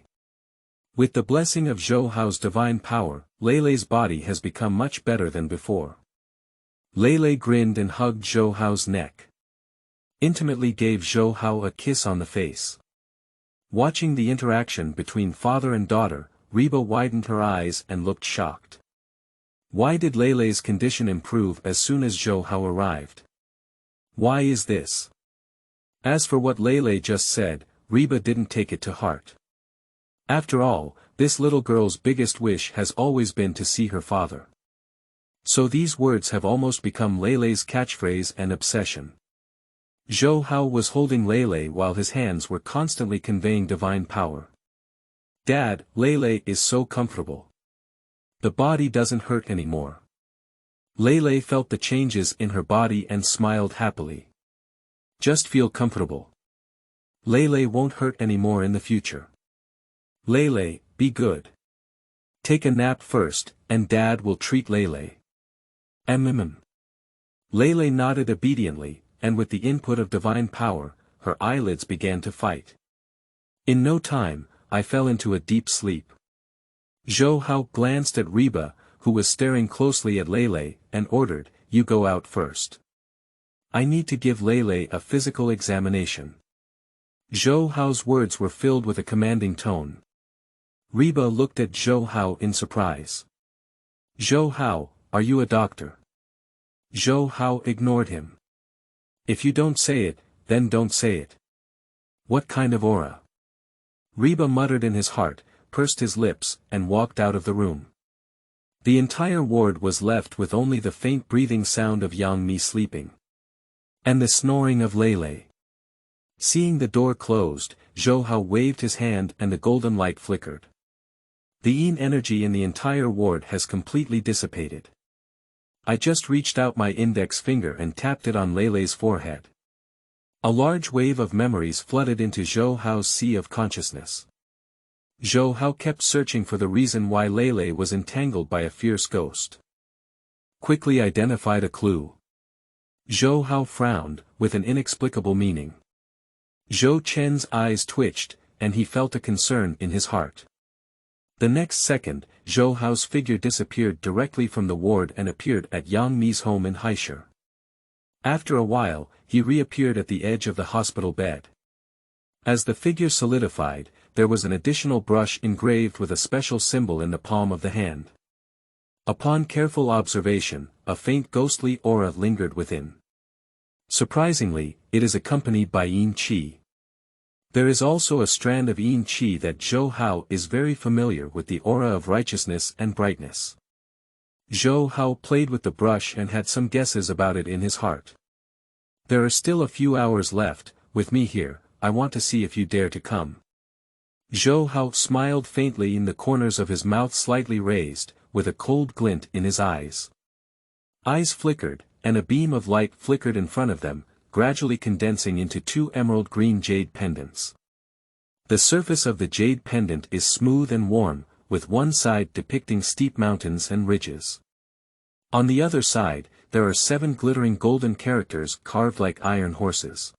With the blessing of Zhou Hao's divine power, Lele's body has become much better than before. Lele grinned and hugged Zhou Hao's neck. Intimately gave Zhou Hao a kiss on the face. Watching the interaction between father and daughter, Reba widened her eyes and looked shocked. Why did Lele's condition improve as soon as Zhou Hao arrived? Why is this? As for what Lele just said, Reba didn't take it to heart. After all, this little girl's biggest wish has always been to see her father. So these words have almost become Lele's catchphrase and obsession. Zhou Hao was holding Lele while his hands were constantly conveying divine power. Dad, Lele is so comfortable. The body doesn't hurt anymore. Lele felt the changes in her body and smiled happily. Just feel comfortable. Lele won't hurt anymore in the future. Lele, be good. Take a nap first, and Dad will treat Lele. Lele nodded obediently, and with the input of divine power, her eyelids began to fight. In no time, I fell into a deep sleep. Zhou Hao glanced at Reba, who was staring closely at Lele, and ordered, "You go out first. I need to give Lele a physical examination." Zhou Hao's words were filled with a commanding tone. Reba looked at Zhou Hao in surprise. "Zhou Hao, are you a doctor?" Zhou Hao ignored him. "If you don't say it, then don't say it." "What kind of aura?" Reba muttered in his heart, pursed his lips, and walked out of the room. The entire ward was left with only the faint breathing sound of Yang Mi sleeping. And the snoring of Lele. Seeing the door closed, Zhou Hao waved his hand and the golden light flickered. The yin energy in the entire ward has completely dissipated. I just reached out my index finger and tapped it on Lele's forehead. A large wave of memories flooded into Zhou Hao's sea of consciousness. Zhou Hao kept searching for the reason why Lele was entangled by a fierce ghost. Quickly identified a clue. Zhou Hao frowned, with an inexplicable meaning. Zhou Chen's eyes twitched, and he felt a concern in his heart. The next second, Zhou Hao's figure disappeared directly from the ward and appeared at Yang Mi's home in Hehe. After a while, he reappeared at the edge of the hospital bed. As the figure solidified, there was an additional brush engraved with a special symbol in the palm of the hand. Upon careful observation, a faint ghostly aura lingered within. Surprisingly, it is accompanied by yin qi. There is also a strand of yin qi that Zhou Hao is very familiar with, the aura of righteousness and brightness. Zhou Hao played with the brush and had some guesses about it in his heart. There are still a few hours left, with me here, I want to see if you dare to come. Zhou Hao smiled faintly, in the corners of his mouth slightly raised, with a cold glint in his eyes. Eyes flickered, and a beam of light flickered in front of them, gradually condensing into two emerald green jade pendants. The surface of the jade pendant is smooth and warm, with one side depicting steep mountains and ridges. On the other side, there are 7 glittering golden characters carved like iron horses.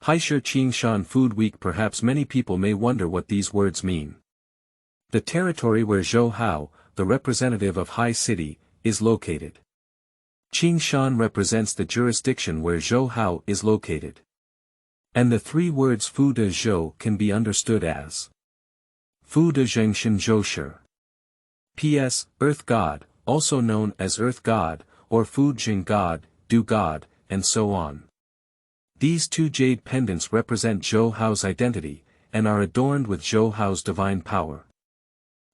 Hehe Qingshan Food Week. Perhaps many people may wonder what these words mean. The territory where Zhou Hao, the representative of Hai City, is located. Qingshan represents the jurisdiction where Zhou Hao is located. And the 3 words Fu De Zhou can be understood as Fu De Zhengshan Zhou Shi. P.S. Earth God, also known as Earth God, or Fu Jing God, Do God, and so on. These 2 jade pendants represent Zhou Hao's identity, and are adorned with Zhou Hao's divine power.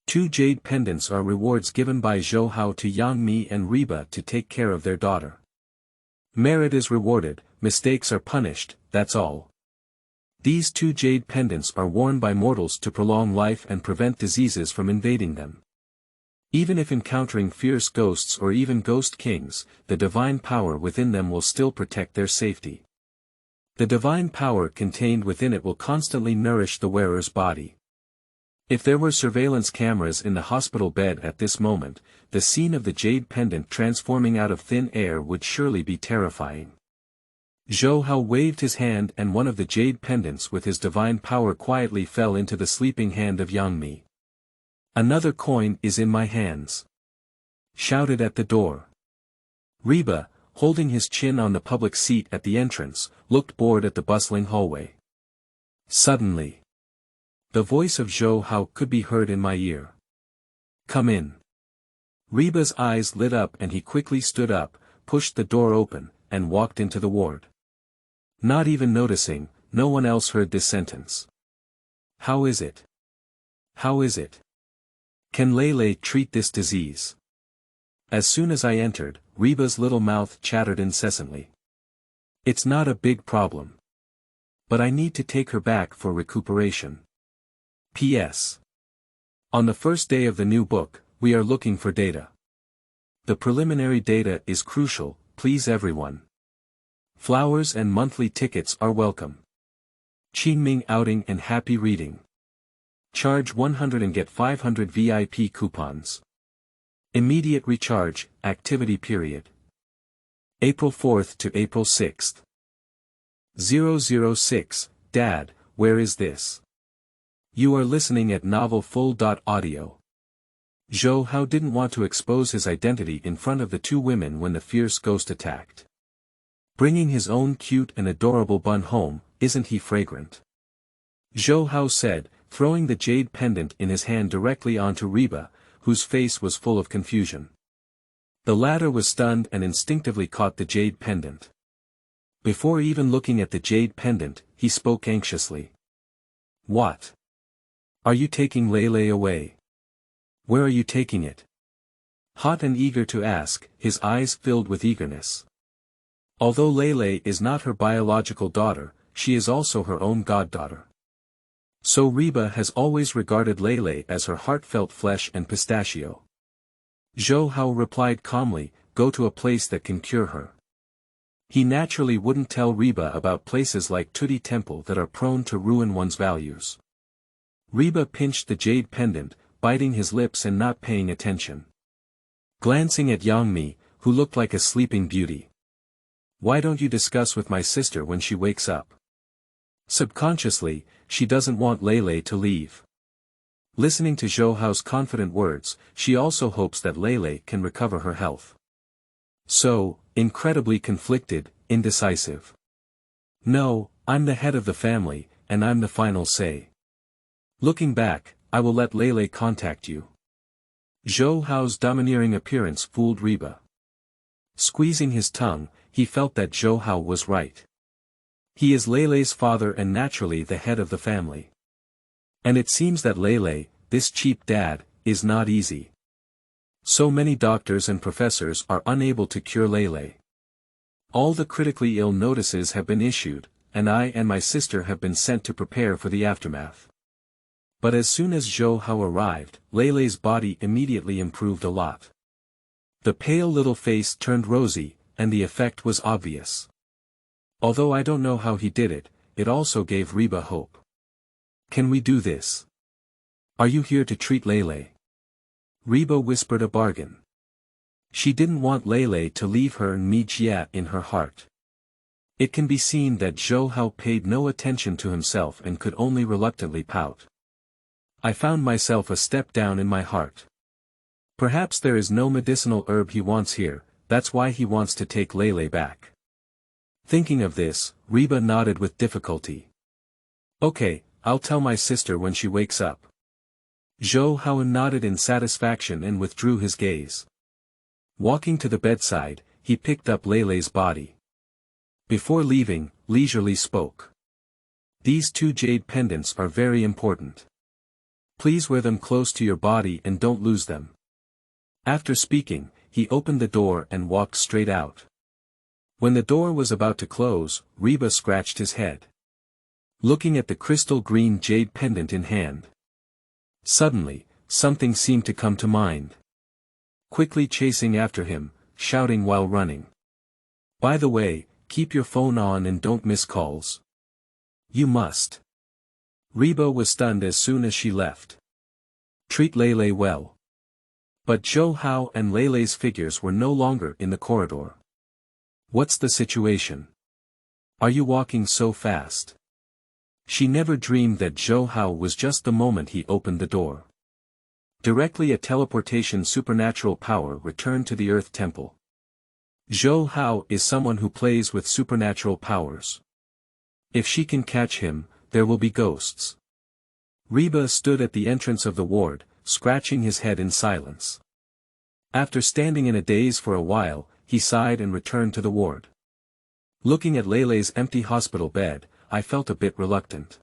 2 jade pendants are rewards given by Zhou Hao to Yang Mi and Reba to take care of their daughter. Merit is rewarded, mistakes are punished, that's all. These 2 jade pendants are worn by mortals to prolong life and prevent diseases from invading them. Even if encountering fierce ghosts or even ghost kings, the divine power within them will still protect their safety. The divine power contained within it will constantly nourish the wearer's body. If there were surveillance cameras in the hospital bed at this moment, the scene of the jade pendant transforming out of thin air would surely be terrifying. Zhou Hao waved his hand, and one of the jade pendants with his divine power quietly fell into the sleeping hand of Yang Mi. "Another coin is in my hands," shouted at the door. Reba, holding his chin on the public seat at the entrance, looked bored at the bustling hallway. Suddenly, the voice of Zhou Hao could be heard in my ear. "Come in." Reba's eyes lit up and he quickly stood up, pushed the door open, and walked into the ward. Not even noticing, no one else heard this sentence. How is it? How is it? Can Lele treat this disease? As soon as I entered, Reba's little mouth chattered incessantly. It's not a big problem. But I need to take her back for recuperation. P.S. On the first day of the new book, we are looking for data. The preliminary data is crucial, please everyone. Flowers and monthly tickets are welcome. Qingming outing and happy reading. Charge 100 and get 500 VIP coupons. Immediate recharge, activity period. April 4th to April 6th. 006, Dad, where is this? You are listening at novelfull.audio. Zhou Hao didn't want to expose his identity in front of the two women when the fierce ghost attacked. Bringing his own cute and adorable bun home, isn't he fragrant? Zhou Hao said, throwing the jade pendant in his hand directly onto Reba, whose face was full of confusion. The latter was stunned and instinctively caught the jade pendant. Before even looking at the jade pendant, he spoke anxiously. What? Are you taking Lele away? Where are you taking it? Hot and eager to ask, his eyes filled with eagerness. Although Lele is not her biological daughter, she is also her own goddaughter. So Reba has always regarded Lele as her heartfelt flesh and pistachio. Zhou Hao replied calmly, go to a place that can cure her. He naturally wouldn't tell Reba about places like Tuti Temple that are prone to ruin one's values. Reba pinched the jade pendant, biting his lips and not paying attention. Glancing at Yang, who looked like a sleeping beauty. Why don't you discuss with my sister when she wakes up? Subconsciously, she doesn't want Lele to leave. Listening to Zhou Hao's confident words, she also hopes that Lele can recover her health. So, incredibly conflicted, indecisive. No, I'm the head of the family, and I'm the final say. Looking back, I will let Lele contact you. Zhou Hao's domineering appearance fooled Reba. Squeezing his tongue, he felt that Zhou Hao was right. He is Lele's father and naturally the head of the family. And it seems that Lele, this cheap dad, is not easy. So many doctors and professors are unable to cure Lele. All the critically ill notices have been issued, and I and my sister have been sent to prepare for the aftermath. But as soon as Zhou Hao arrived, Lele's body immediately improved a lot. The pale little face turned rosy, and the effect was obvious. Although I don't know how he did it, it also gave Reba hope. Can we do this? Are you here to treat Lele? Reba whispered a bargain. She didn't want Lele to leave her and Mi Jia in her heart. It can be seen that Zhou Hao paid no attention to himself and could only reluctantly pout. I found myself a step down in my heart. Perhaps there is no medicinal herb he wants here, that's why he wants to take Lele back. Thinking of this, Reba nodded with difficulty. Okay, I'll tell my sister when she wakes up. Zhou Hao nodded in satisfaction and withdrew his gaze. Walking to the bedside, he picked up Lele's body. Before leaving, leisurely spoke. These two jade pendants are very important. Please wear them close to your body and don't lose them. After speaking, he opened the door and walked straight out. When the door was about to close, Reba scratched his head. Looking at the crystal green jade pendant in hand. Suddenly, something seemed to come to mind. Quickly chasing after him, shouting while running. By the way, keep your phone on and don't miss calls. You must. Reba was stunned as soon as she left. Treat Lele well. But Zhou Hao and Lele's figures were no longer in the corridor. What's the situation? Are you walking so fast? She never dreamed that Zhou Hao was just the moment he opened the door. Directly a teleportation supernatural power returned to the Earth Temple. Zhou Hao is someone who plays with supernatural powers. If she can catch him, there will be ghosts. Reba stood at the entrance of the ward, scratching his head in silence. After standing in a daze for a while, he sighed and returned to the ward. Looking at Lele's empty hospital bed, I felt a bit reluctant.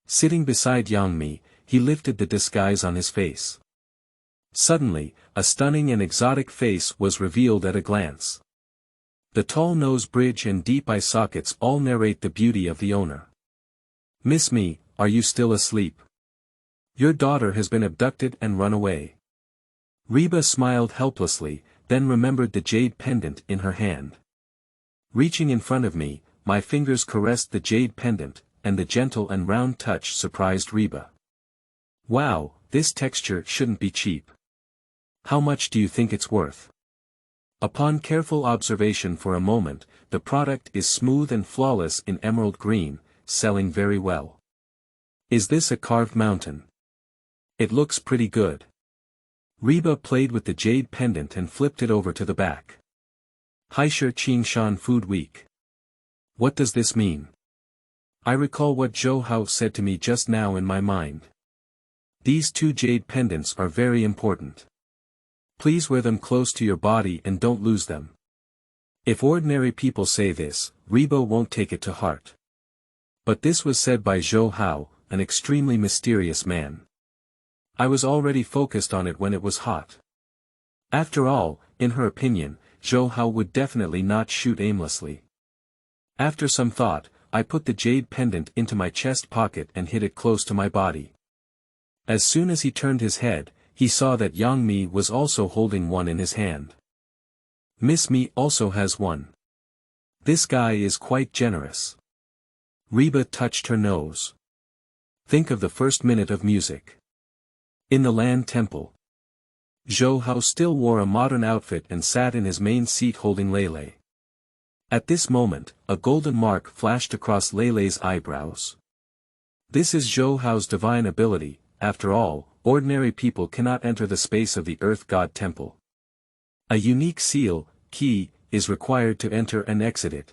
Sitting beside Yang Mi, he lifted the disguise on his face. Suddenly, a stunning and exotic face was revealed at a glance. The tall nose bridge and deep eye sockets all narrate the beauty of the owner. "Miss Mi, are you still asleep? Your daughter has been abducted and run away." Reba smiled helplessly, then remembered the jade pendant in her hand. Reaching in front of me, my fingers caressed the jade pendant, and the gentle and round touch surprised Reba. "Wow, this texture shouldn't be cheap. How much do you think it's worth?" Upon careful observation for a moment, the product is smooth and flawless in emerald green, selling very well. "Is this a carved mountain? It looks pretty good." Reba played with the jade pendant and flipped it over to the back. "Haisha Qingshan Food Week. What does this mean?" I recall what Zhou Hao said to me just now in my mind. "These two jade pendants are very important. Please wear them close to your body and don't lose them." If ordinary people say this, Reba won't take it to heart. But this was said by Zhou Hao, an extremely mysterious man. I was already focused on it when it was hot. After all, in her opinion, Zhou Hao would definitely not shoot aimlessly. After some thought, I put the jade pendant into my chest pocket and hid it close to my body. As soon as he turned his head, he saw that Yang Mi was also holding one in his hand. "Miss Mi also has one. This guy is quite generous." Reba touched her nose. Think of the first minute of music. In the Land Temple. Zhou Hao still wore a modern outfit and sat in his main seat holding Lele. At this moment, a golden mark flashed across Lele's eyebrows. This is Zhou Hao's divine ability. After all, ordinary people cannot enter the space of the Earth God Temple. A unique seal, key, is required to enter and exit it.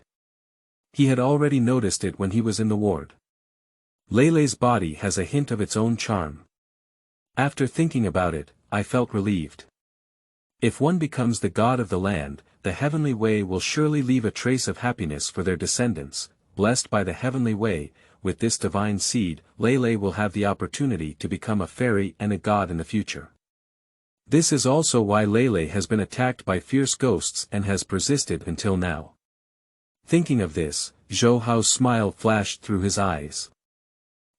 He had already noticed it when he was in the ward. Lele's body has a hint of its own charm. After thinking about it, I felt relieved. If one becomes the god of the land, the heavenly way will surely leave a trace of happiness for their descendants. Blessed by the heavenly way, with this divine seed, Lele will have the opportunity to become a fairy and a god in the future. This is also why Lele has been attacked by fierce ghosts and has persisted until now. Thinking of this, Zhou Hao's smile flashed through his eyes.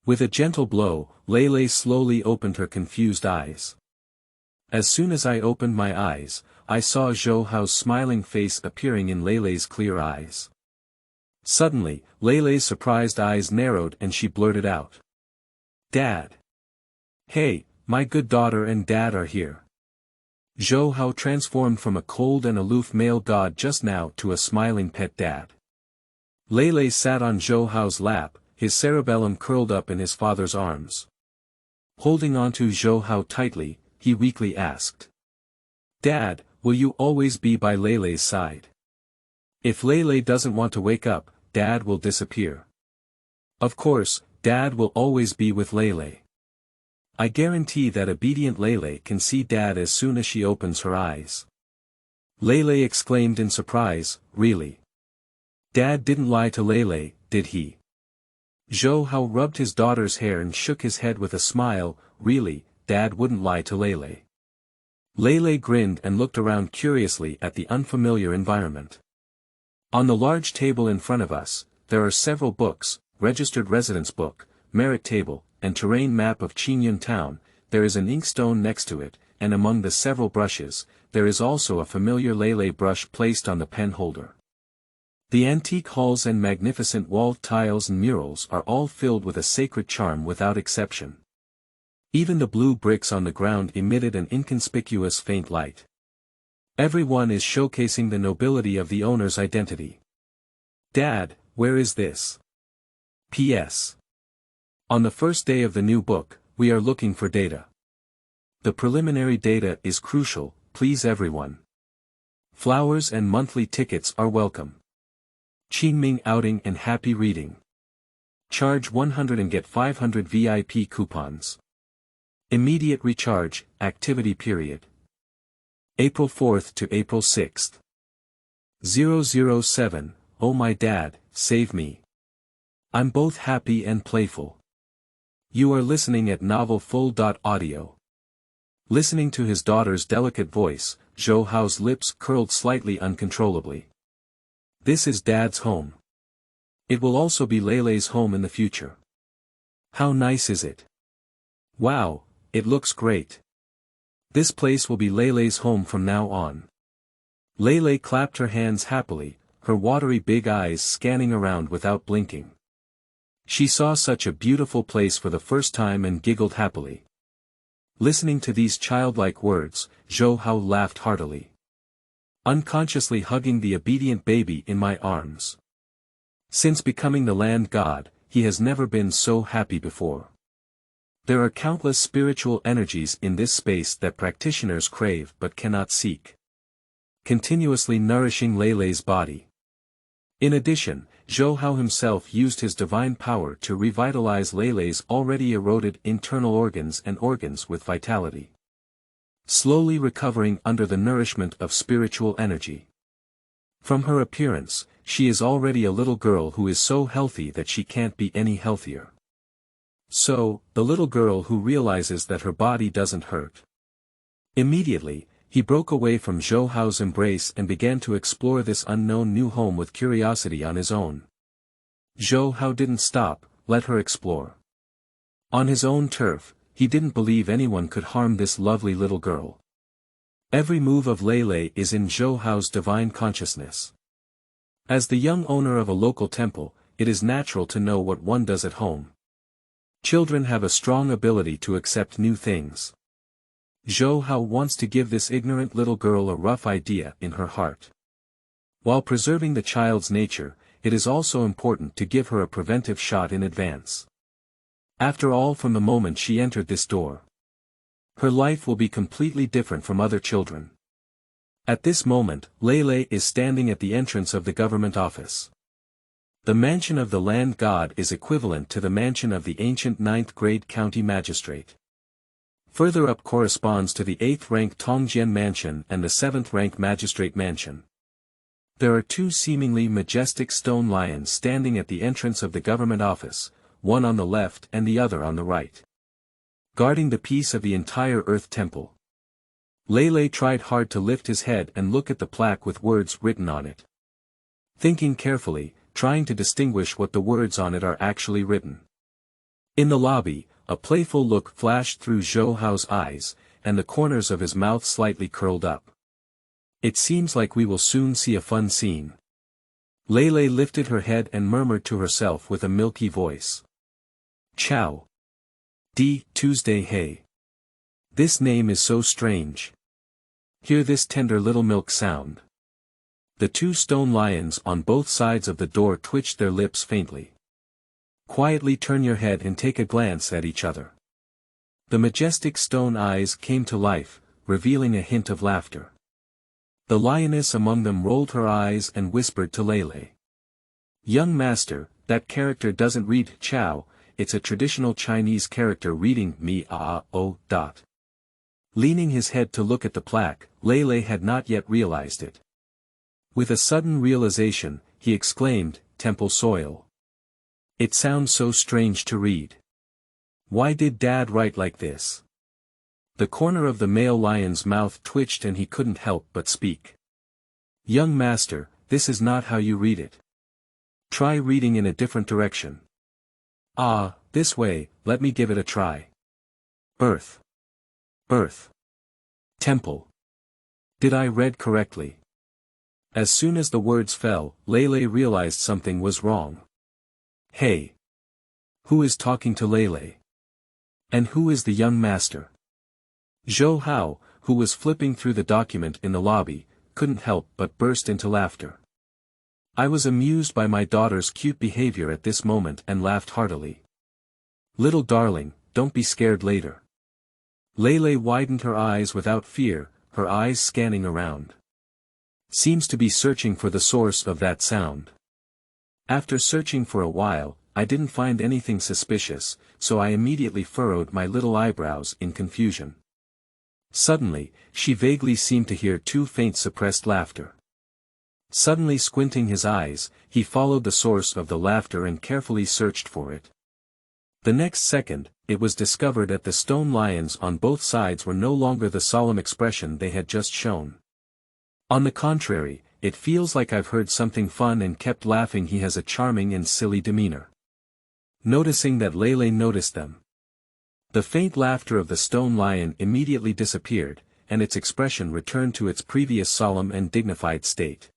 With a gentle blow, Lele slowly opened her confused eyes. As soon as I opened my eyes, I saw Zhou Hao's smiling face appearing in Lele's clear eyes. Suddenly, Lele's surprised eyes narrowed and she blurted out. "Dad! Hey, my good daughter and Dad are here." Zhou Hao transformed from a cold and aloof male god just now to a smiling pet dad. Lele sat on Zhou Hao's lap, his cerebellum curled up in his father's arms. Holding onto Zhou Hao tightly, he weakly asked. "Dad, will you always be by Lele's side? If Lele doesn't want to wake up, Dad will disappear." "Of course, Dad will always be with Lele. I guarantee that obedient Lele can see Dad as soon as she opens her eyes." Lele exclaimed in surprise, "Really? Dad didn't lie to Lele, did he?" Zhou Hao rubbed his daughter's hair and shook his head with a smile. "Really, Dad wouldn't lie to Lele." Lele grinned and looked around curiously at the unfamiliar environment. On the large table in front of us, there are several books, registered residence book, merit table, and terrain map of Qingyun town. There is an inkstone next to it, and among the several brushes, there is also a familiar Lele brush placed on the pen holder. The antique halls and magnificent wall tiles and murals are all filled with a sacred charm without exception. Even the blue bricks on the ground emitted an inconspicuous faint light. Everyone is showcasing the nobility of the owner's identity. "Dad, where is this? P.S. On the first day of the new book, we are looking for data. The preliminary data is crucial, please everyone. Flowers and monthly tickets are welcome. Qingming outing and happy reading. Charge 100 and get 500 VIP coupons. Immediate recharge, activity period. April 4th to April 6th. 007, "Oh my dad, save me. I'm both happy and playful." You are listening at novelfull.audio. Listening to his daughter's delicate voice, Zhou Hao's lips curled slightly uncontrollably. This is Dad's home. It will also be Lele's home in the future. How nice is it? Wow, it looks great. This place will be Lele's home from now on. Lele clapped her hands happily, her watery big eyes scanning around without blinking. She saw such a beautiful place for the first time and giggled happily. Listening to these childlike words, Zhou Hao laughed heartily. Unconsciously hugging the obedient baby in my arms. Since becoming the land god, he has never been so happy before. There are countless spiritual energies in this space that practitioners crave but cannot seek. Continuously nourishing Lele's body. In addition, Zhou Hao himself used his divine power to revitalize Lele's already eroded internal organs with vitality. Slowly recovering under the nourishment of spiritual energy. From her appearance, she is already a little girl who is so healthy that she can't be any healthier. So, the little girl who realizes that her body doesn't hurt. Immediately, he broke away from Zhou Hao's embrace and began to explore this unknown new home with curiosity on his own. Zhou Hao didn't stop, let her explore. On his own turf, he didn't believe anyone could harm this lovely little girl. Every move of Lele is in Zhou Hao's divine consciousness. As the young owner of a local temple, it is natural to know what one does at home. Children have a strong ability to accept new things. Zhou Hao wants to give this ignorant little girl a rough idea in her heart. While preserving the child's nature, it is also important to give her a preventive shot in advance. After all, from the moment she entered this door, her life will be completely different from other children. At this moment, Lele is standing at the entrance of the government office. The mansion of the land god is equivalent to the mansion of the ancient 9th-grade county magistrate. Further up corresponds to the 8th-rank Tongjian mansion and the 7th-rank magistrate mansion. There are two seemingly majestic stone lions standing at the entrance of the government office, one on the left and the other on the right. Guarding the peace of the entire Earth Temple. Lele tried hard to lift his head and look at the plaque with words written on it. Thinking carefully, trying to distinguish what the words on it are actually written. In the lobby, a playful look flashed through Zhou Hao's eyes, and the corners of his mouth slightly curled up. It seems like we will soon see a fun scene. Lele lifted her head and murmured to herself with a milky voice. Ciao. Tuesday Hey. This name is so strange. Hear this tender little milk sound. The two stone lions on both sides of the door twitched their lips faintly. Quietly turn your head and take a glance at each other. The majestic stone eyes came to life, revealing a hint of laughter. The lioness among them rolled her eyes and whispered to Lele. Young master, that character doesn't read Chow, it's a traditional Chinese character reading mi-a-o. Leaning his head to look at the plaque, Lele had not yet realized it. With a sudden realization, he exclaimed, Temple soil. It sounds so strange to read. Why did Dad write like this? The corner of the male lion's mouth twitched and he couldn't help but speak. Young master, this is not how you read it. Try reading in a different direction. Ah, this way, let me give it a try. Earth. Earth. Temple. Did I read correctly? As soon as the words fell, Lele realized something was wrong. Hey. Who is talking to Lele? And who is the young master? Zhou Hao, who was flipping through the document in the lobby, couldn't help but burst into laughter. I was amused by my daughter's cute behavior at this moment and laughed heartily. Little darling, don't be scared later. Lele widened her eyes without fear, her eyes scanning around. Seems to be searching for the source of that sound. After searching for a while, I didn't find anything suspicious, so I immediately furrowed my little eyebrows in confusion. Suddenly, she vaguely seemed to hear two faint suppressed laughter. Suddenly squinting his eyes, he followed the source of the laughter and carefully searched for it. The next second, it was discovered that the stone lions on both sides were no longer the solemn expression they had just shown. On the contrary, it feels like I've heard something fun and kept laughing. He has a charming and silly demeanor. Noticing that Lele noticed them. The faint laughter of the stone lion immediately disappeared, and its expression returned to its previous solemn and dignified state.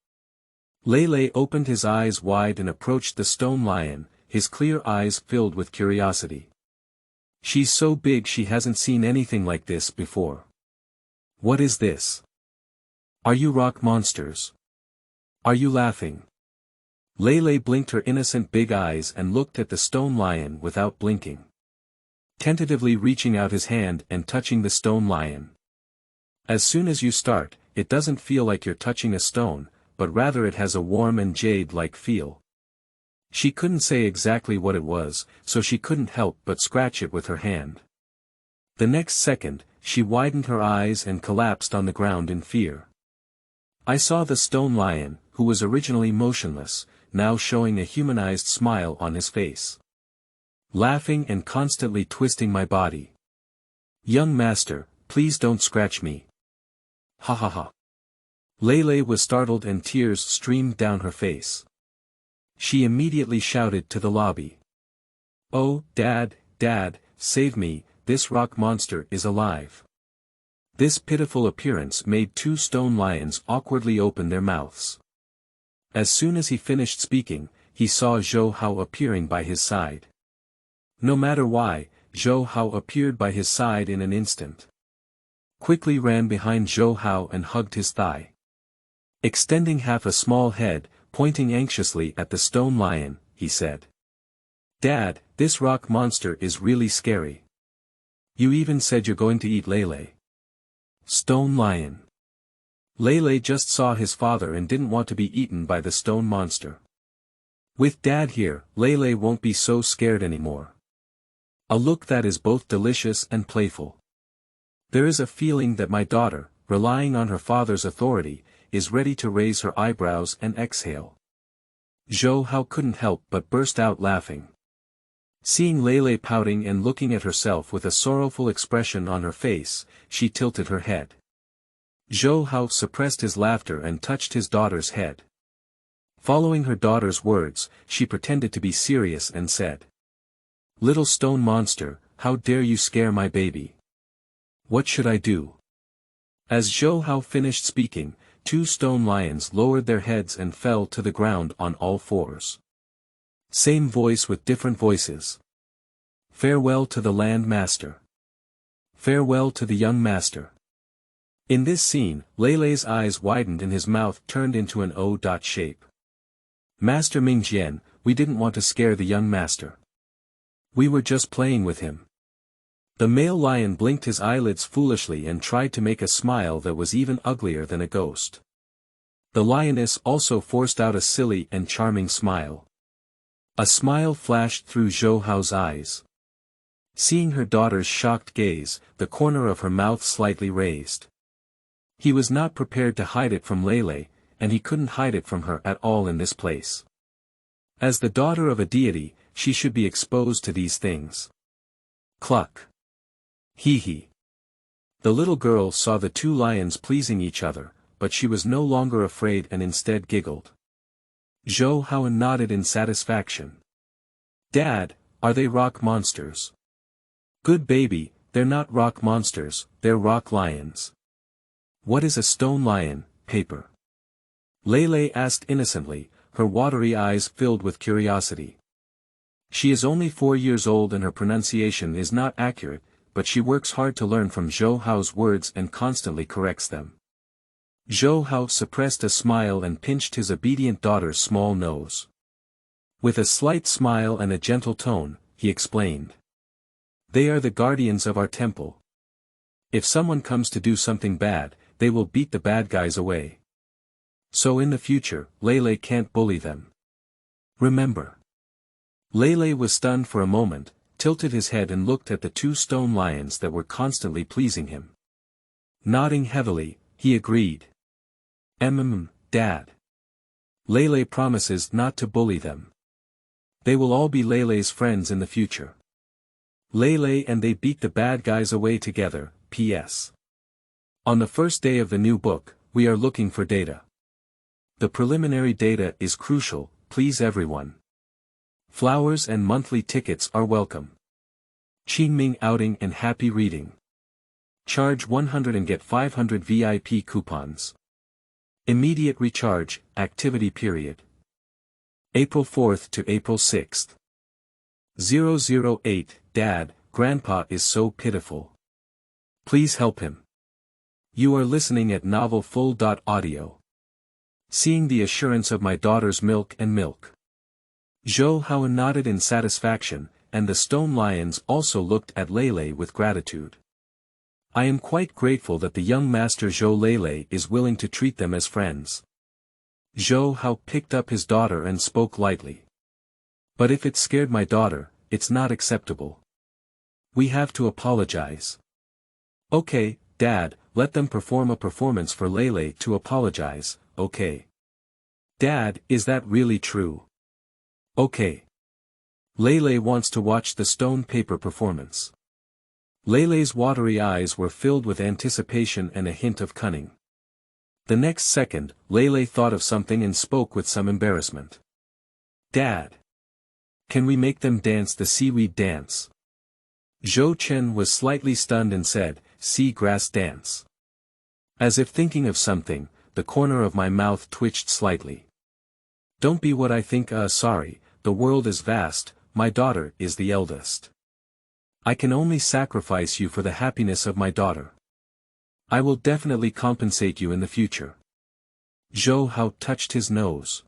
Lele opened his eyes wide and approached the stone lion, his clear eyes filled with curiosity. She's so big she hasn't seen anything like this before. What is this? Are you rock monsters? Are you laughing? Lele blinked her innocent big eyes and looked at the stone lion without blinking. Tentatively reaching out his hand and touching the stone lion. As soon as you start, it doesn't feel like you're touching a stone, but rather it has a warm and jade-like feel. She couldn't say exactly what it was, so she couldn't help but scratch it with her hand. The next second, she widened her eyes and collapsed on the ground in fear. I saw the stone lion, who was originally motionless, now showing a humanized smile on his face. Laughing and constantly twisting my body. Young master, please don't scratch me. Ha ha ha. Lele was startled and tears streamed down her face. She immediately shouted to the lobby. Oh, Dad, Dad, save me, this rock monster is alive. This pitiful appearance made two stone lions awkwardly open their mouths. As soon as he finished speaking, he saw Zhou Hao appearing by his side. No matter why, Zhou Hao appeared by his side in an instant. Quickly ran behind Zhou Hao and hugged his thigh. Extending half a small head, pointing anxiously at the stone lion, he said. Dad, this rock monster is really scary. You even said you're going to eat Lele. Stone lion. Lele just saw his father and didn't want to be eaten by the stone monster. With Dad here, Lele won't be so scared anymore. A look that is both delicious and playful. There is a feeling that my daughter, relying on her father's authority, is ready to raise her eyebrows and exhale. Zhou Hao couldn't help but burst out laughing. Seeing Lele pouting and looking at herself with a sorrowful expression on her face, she tilted her head. Zhou Hao suppressed his laughter and touched his daughter's head. Following her daughter's words, she pretended to be serious and said. Little stone monster, how dare you scare my baby? What should I do? As Zhou Hao finished speaking, two stone lions lowered their heads and fell to the ground on all fours. Same voice with different voices. Farewell to the land master. Farewell to the young master. In this scene, Lele's eyes widened and his mouth turned into an O shape. Master Mingjian, we didn't want to scare the young master. We were just playing with him. The male lion blinked his eyelids foolishly and tried to make a smile that was even uglier than a ghost. The lioness also forced out a silly and charming smile. A smile flashed through Zhou Hao's eyes. Seeing her daughter's shocked gaze, the corner of her mouth slightly raised. He was not prepared to hide it from Lele, and he couldn't hide it from her at all in this place. As the daughter of a deity, she should be exposed to these things. Cluck. Hehe. The little girl saw the two lions pleasing each other, but she was no longer afraid and instead giggled. Zhou Hao nodded in satisfaction. Dad, are they rock monsters? Good baby, they're not rock monsters, they're rock lions. What is a stone lion, paper? Lele asked innocently, her watery eyes filled with curiosity. She is only 4 years old and her pronunciation is not accurate, but she works hard to learn from Zhou Hao's words and constantly corrects them. Zhou Hao suppressed a smile and pinched his obedient daughter's small nose. With a slight smile and a gentle tone, he explained. They are the guardians of our temple. If someone comes to do something bad, they will beat the bad guys away. So in the future, Lele can't bully them. Remember. Lele was stunned for a moment, tilted his head and looked at the two stone lions that were constantly pleasing him. Nodding heavily, he agreed. Dad. Lele promises not to bully them. They will all be Lele's friends in the future. Lele and they beat the bad guys away together. P.S. On the first day of the new book, we are looking for data. The preliminary data is crucial, please everyone. Flowers and monthly tickets are welcome. Qingming outing and happy reading. Charge 100 and get 500 VIP coupons. Immediate recharge, activity period. April 4th to April 6th. 008, Dad, Grandpa is so pitiful. Please help him. You are listening at novelfull.audio. Seeing the assurance of my daughter's milk and milk. Zhou Hao nodded in satisfaction, and the stone lions also looked at Lele with gratitude. I am quite grateful that the young master Zhou Lele is willing to treat them as friends. Zhou Hao picked up his daughter and spoke lightly. But if it scared my daughter, it's not acceptable. We have to apologize. Okay, Dad, let them perform a performance for Lele to apologize, okay. Dad, is that really true? Okay. Lele wants to watch the stone paper performance. Lele's watery eyes were filled with anticipation and a hint of cunning. The next second, Lele thought of something and spoke with some embarrassment. Dad. Can we make them dance the seaweed dance? Zhou Chen was slightly stunned and said, sea grass dance. As if thinking of something, the corner of my mouth twitched slightly. Don't be what I think. Sorry, the world is vast, my daughter is the eldest. I can only sacrifice you for the happiness of my daughter. I will definitely compensate you in the future. Zhou Hao touched his nose.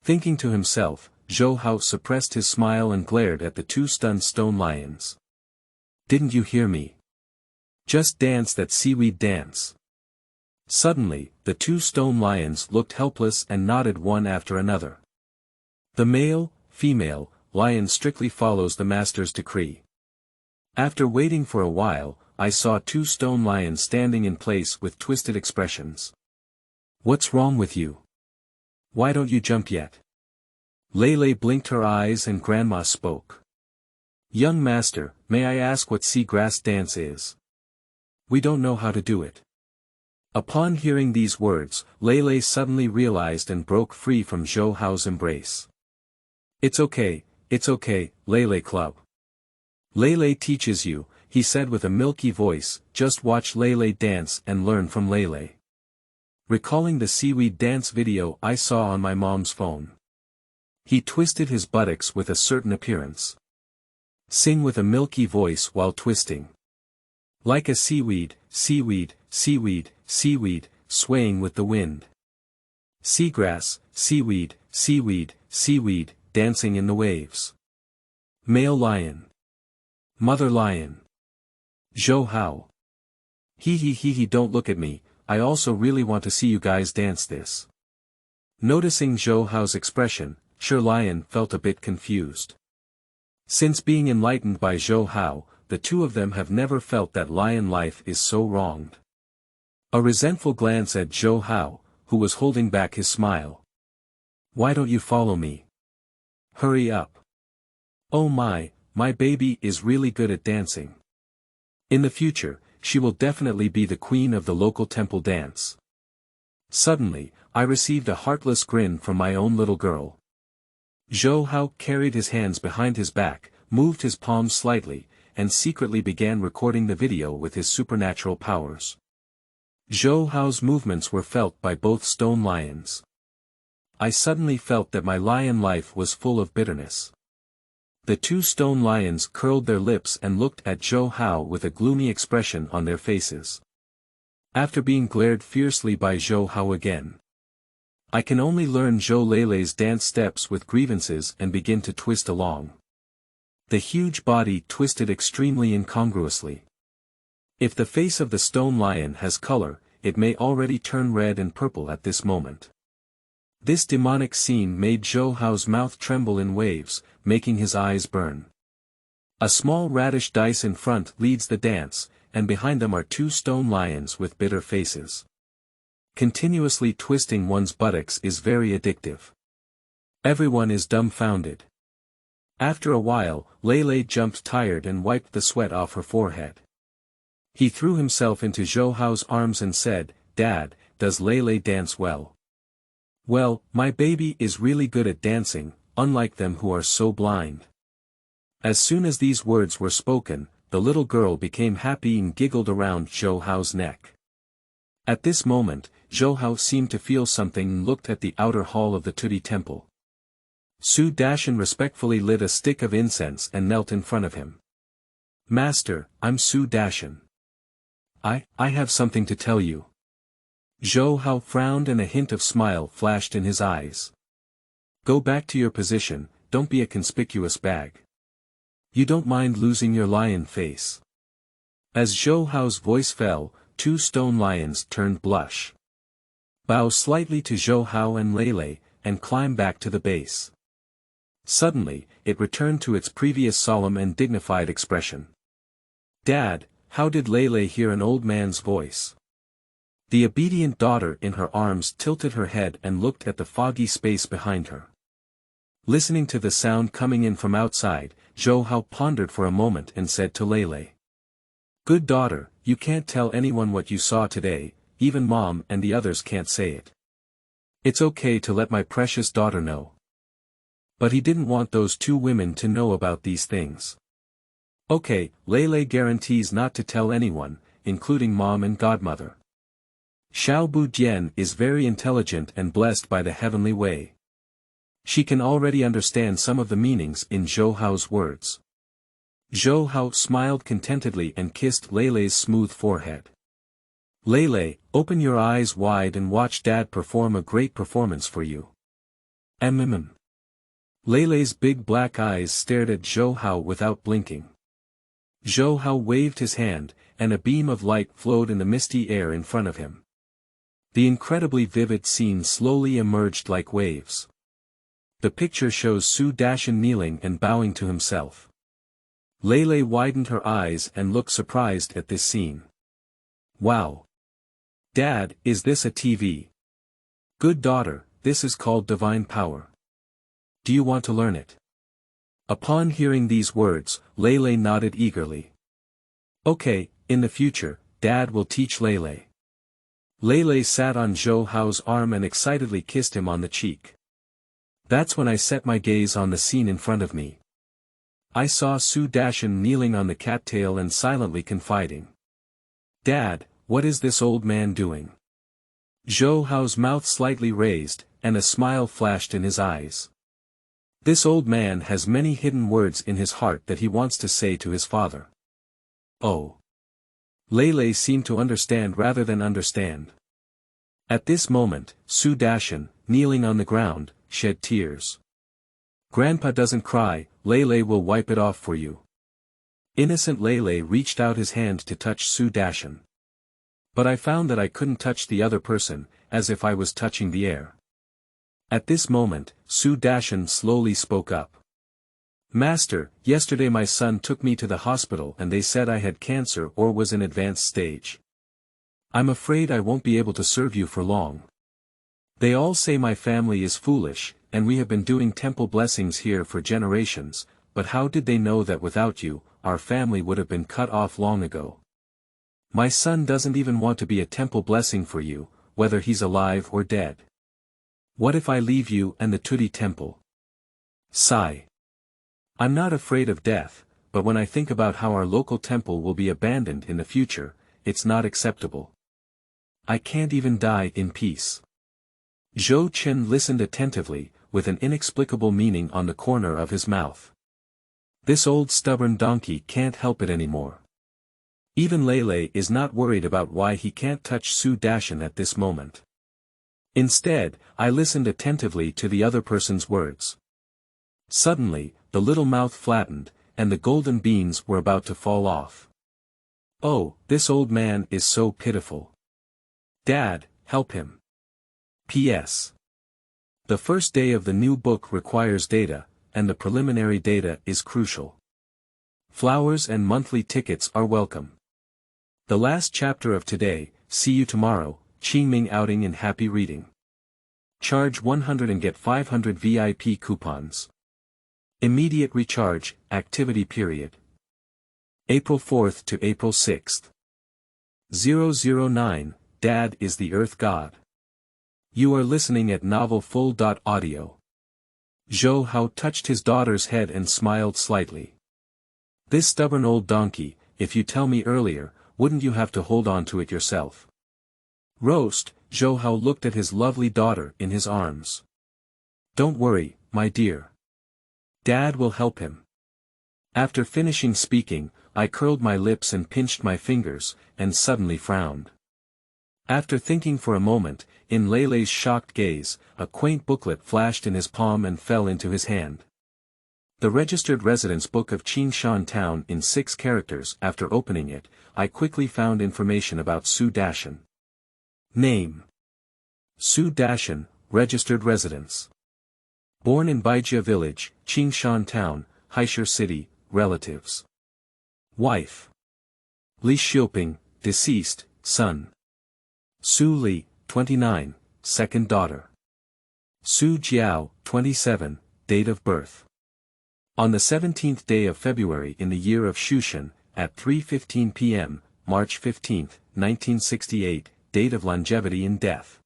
Thinking to himself, Zhou Hao suppressed his smile and glared at the two stunned stone lions. Didn't you hear me? Just dance that seaweed dance. Suddenly, the two stone lions looked helpless and nodded one after another. The male, female, lion strictly follows the master's decree. After waiting for a while, I saw two stone lions standing in place with twisted expressions. What's wrong with you? Why don't you jump yet? Lele blinked her eyes and Grandma spoke. Young master, may I ask what sea grass dance is? We don't know how to do it. Upon hearing these words, Lele suddenly realized and broke free from Zhou Hao's embrace. It's okay, Lele Club. Lele teaches you, he said with a milky voice, just watch Lele dance and learn from Lele. Recalling the seaweed dance video I saw on my mom's phone. He twisted his buttocks with a certain appearance. Sing with a milky voice while twisting. Like a seaweed, seaweed, seaweed, seaweed, swaying with the wind. Seagrass, seaweed, seaweed, seaweed, dancing in the waves. Male lion. Mother lion. Zhou Hao. He, don't look at me, I also really want to see you guys dance this. Noticing Zhou Hao's expression, Sure Lion felt a bit confused. Since being enlightened by Zhou Hao, the two of them have never felt that lion life is so wronged. A resentful glance at Zhou Hao, who was holding back his smile. Why don't you follow me? Hurry up. Oh my baby is really good at dancing. In the future, she will definitely be the queen of the local temple dance. Suddenly, I received a heartless grin from my own little girl. Zhou Hao carried his hands behind his back, moved his palms slightly, and secretly began recording the video with his supernatural powers. Zhou Hao's movements were felt by both stone lions. I suddenly felt that my lion life was full of bitterness. The two stone lions curled their lips and looked at Zhou Hao with a gloomy expression on their faces. After being glared fiercely by Zhou Hao again. I can only learn Zhou Lele's dance steps with grievances and begin to twist along. The huge body twisted extremely incongruously. If the face of the stone lion has color, it may already turn red and purple at this moment. This demonic scene made Zhou Hao's mouth tremble in waves, making his eyes burn. A small radish dice in front leads the dance, and behind them are two stone lions with bitter faces. Continuously twisting one's buttocks is very addictive. Everyone is dumbfounded. After a while, Lele jumped tired and wiped the sweat off her forehead. He threw himself into Zhou Hao's arms and said, "Dad, does Lele dance well?" "Well, my baby is really good at dancing, unlike them who are so blind." As soon as these words were spoken, the little girl became happy and giggled around Zhou Hao's neck. At this moment, Zhou Hao seemed to feel something and looked at the outer hall of the Tuti temple. Su Dashan respectfully lit a stick of incense and knelt in front of him. "Master, I'm Su Dashan. I have something to tell you." Zhou Hao frowned and a hint of smile flashed in his eyes. "Go back to your position, don't be a conspicuous bag. You don't mind losing your lion face." As Zhou Hao's voice fell, 2 stone lions turned blush. "Bow slightly to Zhou Hao and Lele, and climb back to the base." Suddenly, it returned to its previous solemn and dignified expression. "Dad, how did Lele hear an old man's voice?" The obedient daughter in her arms tilted her head and looked at the foggy space behind her. Listening to the sound coming in from outside, Zhou Hao pondered for a moment and said to Lele, "Good daughter, you can't tell anyone what you saw today, even Mom and the others can't say it. It's okay to let my precious daughter know." But he didn't want those 2 women to know about these things. "Okay, Lele guarantees not to tell anyone, including Mom and Godmother. Xiao Bu Dian is very intelligent and blessed by the heavenly way. She can already understand some of the meanings in Zhou Hao's words." Zhou Hao smiled contentedly and kissed Lele's smooth forehead. "Lele, open your eyes wide and watch Dad perform a great performance for you." "Mm." Lele's big black eyes stared at Zhou Hao without blinking. Zhou Hao waved his hand, and a beam of light flowed in the misty air in front of him. The incredibly vivid scene slowly emerged like waves. The picture shows Su Dashan kneeling and bowing to himself. Lele widened her eyes and looked surprised at this scene. "Wow! Dad, is this a TV? Good daughter, this is called divine power. Do you want to learn it?" Upon hearing these words, Lele nodded eagerly. "Okay, in the future, Dad will teach Lele." Lele sat on Zhou Hao's arm and excitedly kissed him on the cheek. That's when I set my gaze on the scene in front of me. I saw Su Dashan kneeling on the cattail and silently confiding. "Dad, what is this old man doing?" Zhou Hao's mouth slightly raised, and a smile flashed in his eyes. This old man has many hidden words in his heart that he wants to say to his father. Oh. Lele seemed to understand rather than understand. At this moment, Su Dashan, kneeling on the ground, shed tears. "Grandpa doesn't cry, Lele will wipe it off for you." Innocent Lele reached out his hand to touch Su Dashan. But I found that I couldn't touch the other person, as if I was touching the air. At this moment, Su Dashan slowly spoke up. "Master, yesterday my son took me to the hospital and they said I had cancer or was in advanced stage. I'm afraid I won't be able to serve you for long. They all say my family is foolish, and we have been doing temple blessings here for generations, but how did they know that without you, our family would have been cut off long ago? My son doesn't even want to be a temple blessing for you, whether he's alive or dead. What if I leave you and the Tuti temple?" Sigh. "I'm not afraid of death, but when I think about how our local temple will be abandoned in the future, it's not acceptable. I can't even die in peace." Zhou Chen listened attentively, with an inexplicable meaning on the corner of his mouth. This old stubborn donkey can't help it anymore. Even Lele is not worried about why he can't touch Su Dashan at this moment. Instead, I listened attentively to the other person's words. Suddenly, the little mouth flattened, and the golden beans were about to fall off. "Oh, this old man is so pitiful. Dad, help him." P.S. The first day of the new book requires data, and the preliminary data is crucial. Flowers and monthly tickets are welcome. The last chapter of today, see you tomorrow, Qingming outing in happy reading. Charge 100 and get 500 VIP coupons. Immediate recharge, activity period. April 4th to April 6th. 009, Dad is the Earth God. You are listening at novelfull.audio. Zhou Hao touched his daughter's head and smiled slightly. This stubborn old donkey, if you tell me earlier, wouldn't you have to hold on to it yourself? Roast, Zhou Hao looked at his lovely daughter in his arms. Don't worry, my dear. Dad will help him. After finishing speaking, I curled my lips and pinched my fingers, and suddenly frowned. After thinking for a moment, in Lele's shocked gaze, a quaint booklet flashed in his palm and fell into his hand. The registered residence book of Qingshan Town in 6 characters. After opening it, I quickly found information about Su Dashan. Name: Su Dashan, registered residence. Born in Baijia village, Qingshan Town, Hehe City, relatives. Wife: Li Xiuping, deceased, son. Su Li, 29, second daughter. Su Jiao, 27, date of birth. On the 17th day of February in the year of Shushan, at 3:15 p.m., March 15, 1968, date of longevity and death.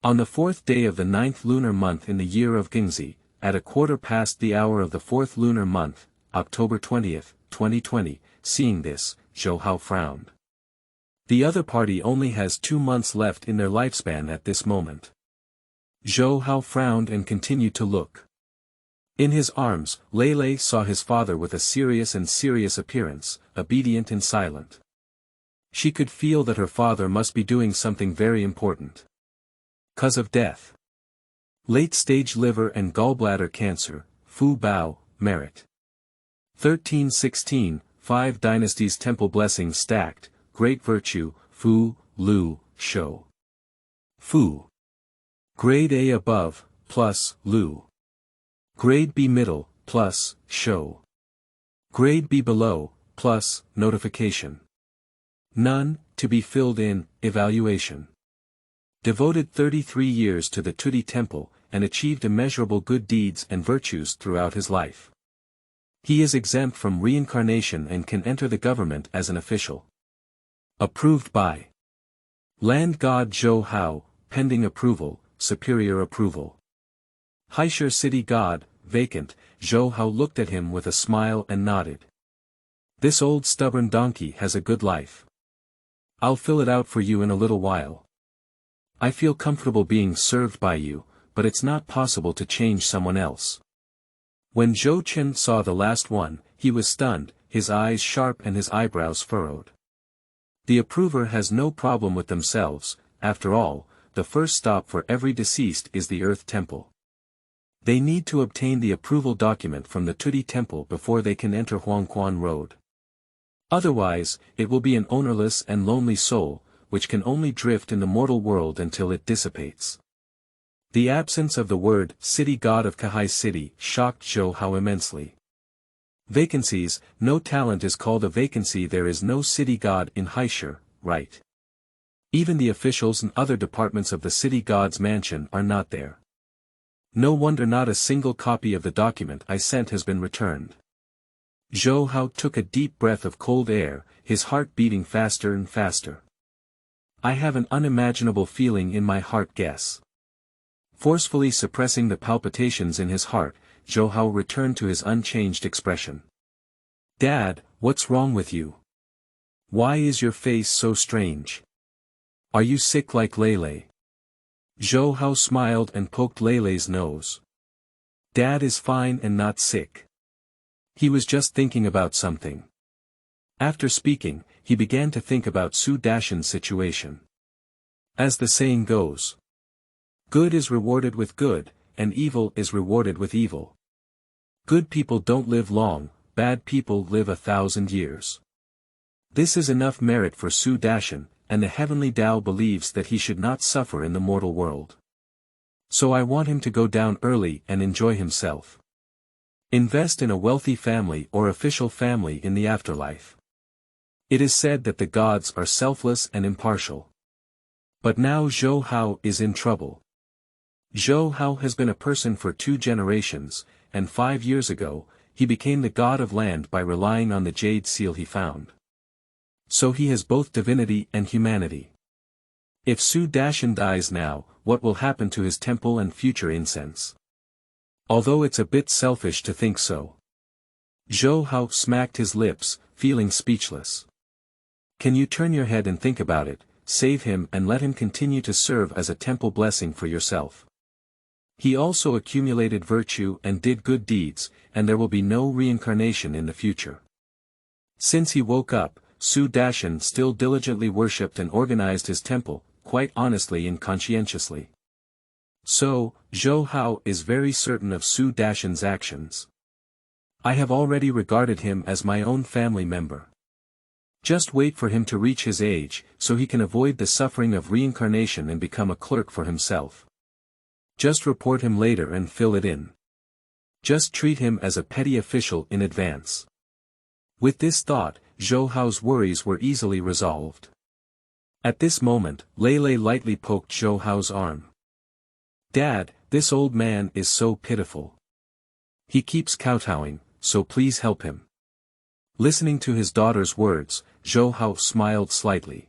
On the 4th day of the 9th lunar month in the year of Bangzi, at a quarter past the hour of the 4th lunar month, October 20, 2020, seeing this, Zhou Hao frowned. The other party only has 2 months left in their lifespan at this moment. Zhou Hao frowned and continued to look. In his arms, Lele saw his father with a serious appearance, obedient and silent. She could feel that her father must be doing something very important. Cause of death: late-stage liver and gallbladder cancer, Fu Bao, merit. 1316, 5 dynasties temple blessings stacked, great virtue, Fu, Lu, Shou. Fu. Grade A above, plus, Lu. Grade B middle, plus, Shou. Grade B below, plus, notification. None, to be filled in, evaluation. Devoted 33 years to the Tudi temple, and achieved immeasurable good deeds and virtues throughout his life. He is exempt from reincarnation and can enter the government as an official. Approved by Land God Zhou Hao, pending approval, superior approval. Hehe City God, vacant. Zhou Hao looked at him with a smile and nodded. This old stubborn donkey has a good life. I'll fill it out for you in a little while. I feel comfortable being served by you, but it's not possible to change someone else. When Zhou Chen saw the last one, he was stunned, his eyes sharp and his eyebrows furrowed. The approver has no problem with themselves. After all, the first stop for every deceased is the Earth Temple. They need to obtain the approval document from the Tudi Temple before they can enter Huangquan Road. Otherwise, it will be an ownerless and lonely soul, which can only drift in the mortal world until it dissipates. The absence of the word city god of Hehe City shocked Zhou Hao immensely. Vacancies: no talent is called a vacancy. There is no city god in Hehe, right? Even the officials and other departments of the city god's mansion are not there. No wonder not a single copy of the document I sent has been returned. Zhou Hao took a deep breath of cold air, his heart beating faster and faster. I have an unimaginable feeling in my heart. Guess. Forcefully suppressing the palpitations in his heart, Zhou Hao returned to his unchanged expression. Dad, what's wrong with you? Why is your face so strange? Are you sick like Lele? Zhou Hao smiled and poked Lele's nose. Dad is fine and not sick. He was just thinking about something. After speaking, he began to think about Su Dashan's situation. As the saying goes, good is rewarded with good, and evil is rewarded with evil. Good people don't live long, bad people live 1,000 years. This is enough merit for Su Dashan, and the heavenly Tao believes that he should not suffer in the mortal world. So I want him to go down early and enjoy himself. Invest in a wealthy family or official family in the afterlife. It is said that the gods are selfless and impartial. But now Zhou Hao is in trouble. Zhou Hao has been a person for 2 generations, and 5 years ago, he became the god of land by relying on the jade seal he found. So he has both divinity and humanity. If Zhou dies now, what will happen to his temple and future incense? Although it's a bit selfish to think so. Zhou Hao smacked his lips, feeling speechless. Can you turn your head and think about it, save him and let him continue to serve as a temple blessing for yourself. He also accumulated virtue and did good deeds, and there will be no reincarnation in the future. Since he woke up, Zhou still diligently worshipped and organized his temple, quite honestly and conscientiously. So, Zhou Hao is very certain of Zhou actions. I have already regarded him as my own family member. Just wait for him to reach his age, so he can avoid the suffering of reincarnation and become a clerk for himself. Just report him later and fill it in. Just treat him as a petty official in advance. With this thought, Zhou Hao's worries were easily resolved. At this moment, Lele lightly poked Zhou Hao's arm. Dad, this old man is so pitiful. He keeps kowtowing, so please help him. Listening to his daughter's words, Zhou Hao smiled slightly.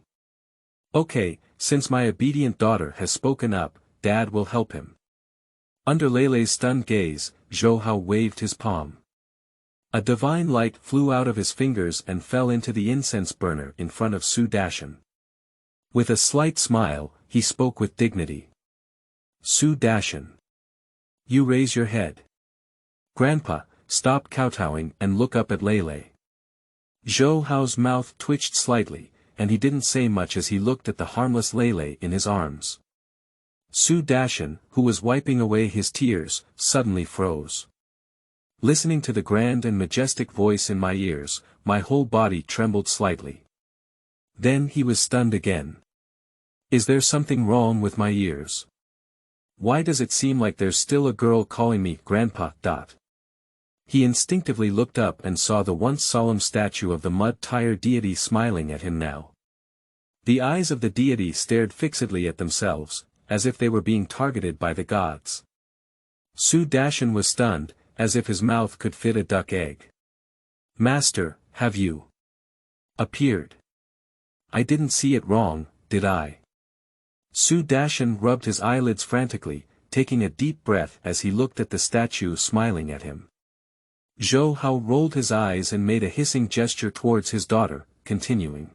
Okay, since my obedient daughter has spoken up, Dad will help him. Under Lele's stunned gaze, Zhou Hao waved his palm. A divine light flew out of his fingers and fell into the incense burner in front of Zhou. With a slight smile, he spoke with dignity. Zhou. You raise your head. Grandpa, stop kowtowing and look up at Lele. Zhou Hao's mouth twitched slightly, and he didn't say much as he looked at the harmless Lele in his arms. Zhou, who was wiping away his tears, suddenly froze. Listening to the grand and majestic voice in my ears, my whole body trembled slightly. Then he was stunned again. Is there something wrong with my ears? Why does it seem like there's still a girl calling me Grandpa? He instinctively looked up and saw the once solemn statue of the mud-tired deity smiling at him now. The eyes of the deity stared fixedly at themselves, as if they were being targeted by the gods. Zhou was stunned, as if his mouth could fit a duck egg. Master, have you appeared? I didn't see it wrong, did I? Zhou rubbed his eyelids frantically, taking a deep breath as he looked at the statue smiling at him. Zhou Hao rolled his eyes and made a hissing gesture towards his daughter, continuing.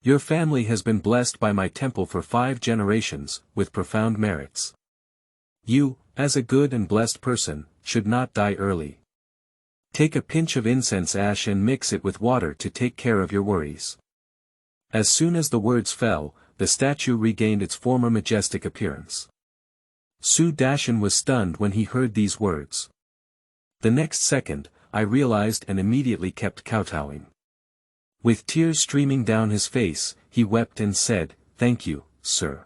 Your family has been blessed by my temple for 5 generations, with profound merits. You, as a good and blessed person, should not die early. Take a pinch of incense ash and mix it with water to take care of your worries. As soon as the words fell, the statue regained its former majestic appearance. Zhou was stunned when he heard these words. The next second, I realized and immediately kept kowtowing. With tears streaming down his face, he wept and said, Thank you, sir.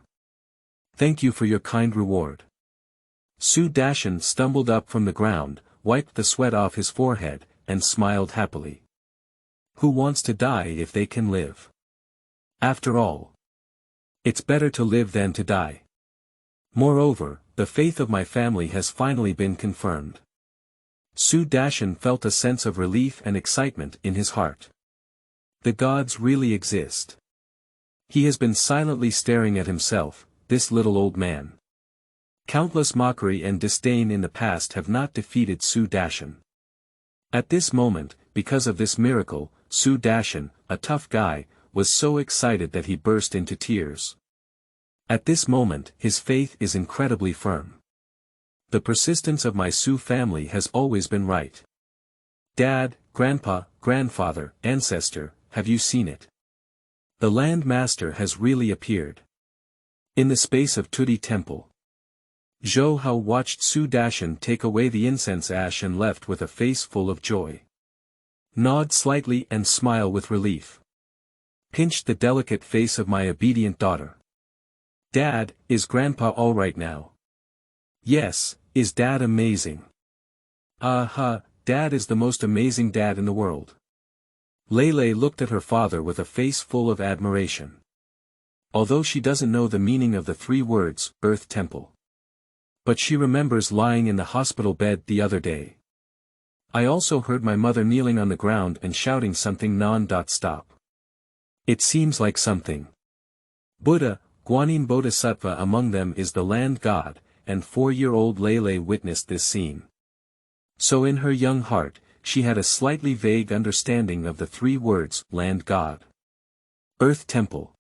Thank you for your kind reward. Zhou stumbled up from the ground, wiped the sweat off his forehead, and smiled happily. Who wants to die if they can live? After all, it's better to live than to die. Moreover, the faith of my family has finally been confirmed. Zhou felt a sense of relief and excitement in his heart. The gods really exist. He has been silently staring at himself, this little old man. Countless mockery and disdain in the past have not defeated Zhou. At this moment, because of this miracle, Zhou, a tough guy, was so excited that he burst into tears. At this moment, his faith is incredibly firm. The persistence of my Zhou family has always been right. Dad, Grandpa, Grandfather, Ancestor, have you seen it? The Land Master has really appeared. In the space of Tudi Temple. Zhou Hao watched Zhou take away the incense ash and left with a face full of joy. Nod slightly and smile with relief. Pinched the delicate face of my obedient daughter. Dad, is Grandpa all right now? Yes, is Dad amazing? Dad is the most amazing dad in the world. Lele looked at her father with a face full of admiration. although she doesn't know the meaning of the 3 words, Earth Temple. But she remembers lying in the hospital bed the other day. I also heard my mother kneeling on the ground and shouting something non-stop. It seems like something. Buddha, Guanyin Bodhisattva among them is the land god, and 4-year-old Lele witnessed this scene. So in her young heart, she had a slightly vague understanding of the 3 words, land god. Earth Temple.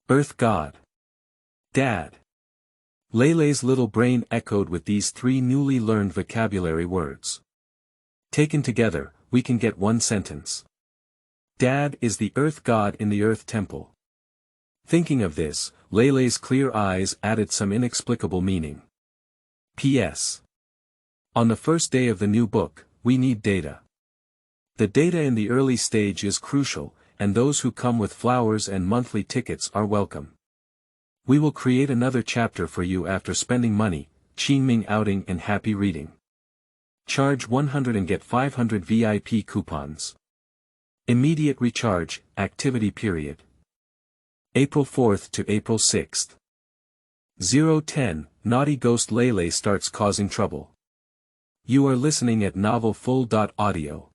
Earth God. Dad. Lele's little brain echoed with these 3 newly learned vocabulary words. Taken together, we can get one sentence. Dad is the Earth God in the Earth Temple. Thinking of this, Lele's clear eyes added some inexplicable meaning. P.S. On the first day of the new book, we need data. The data in the early stage is crucial, and those who come with flowers and monthly tickets are welcome. We will create another chapter for you after spending money, Qingming outing and happy reading. Charge 100 and get 500 VIP coupons. Immediate recharge, activity period. April 4th to April 6th. 010, Naughty Ghost Lele starts causing trouble. You are listening at novelfull.audio.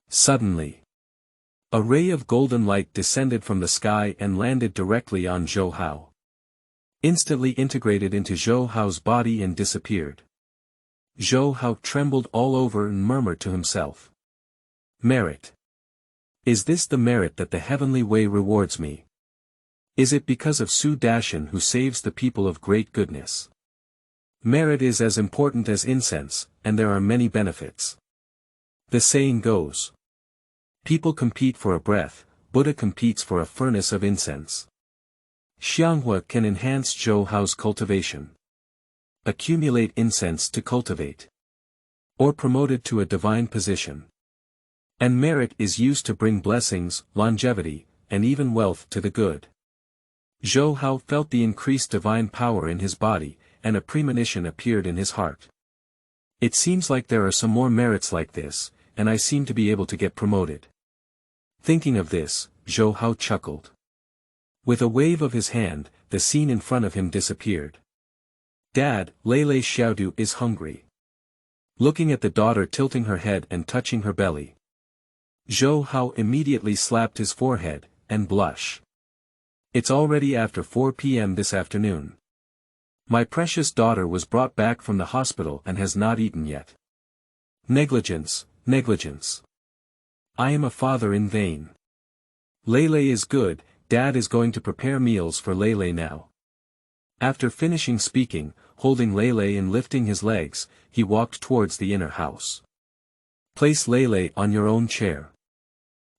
Suddenly, a ray of golden light descended from the sky and landed directly on Zhou Hao. Instantly integrated into Zhou Hao's body and disappeared. Zhou Hao trembled all over and murmured to himself. Merit. Is this the merit that the heavenly way rewards me? Is it because of Su Dashan who saves the people of great goodness? Merit is as important as incense, and there are many benefits. The saying goes. People compete for a breath, Buddha competes for a furnace of incense. Xianghua can enhance Zhou Hao's cultivation. Accumulate incense to cultivate. Or promote it to a divine position. And merit is used to bring blessings, longevity, and even wealth to the good. Zhou Hao felt the increased divine power in his body, and a premonition appeared in his heart. It seems like there are some more merits like this, and I seem to be able to get promoted. Thinking of this, Zhou Hao chuckled. With a wave of his hand, the scene in front of him disappeared. Dad, Lele Xiaodu is hungry. Looking at the daughter tilting her head and touching her belly. Zhou Hao immediately slapped his forehead, and blushed. It's already after 4 p.m. this afternoon. My precious daughter was brought back from the hospital and has not eaten yet. Negligence, negligence. I am a father in vain. Lele is good, Dad is going to prepare meals for Lele now. After finishing speaking, holding Lele and lifting his legs, he walked towards the inner house. Place Lele on your own chair.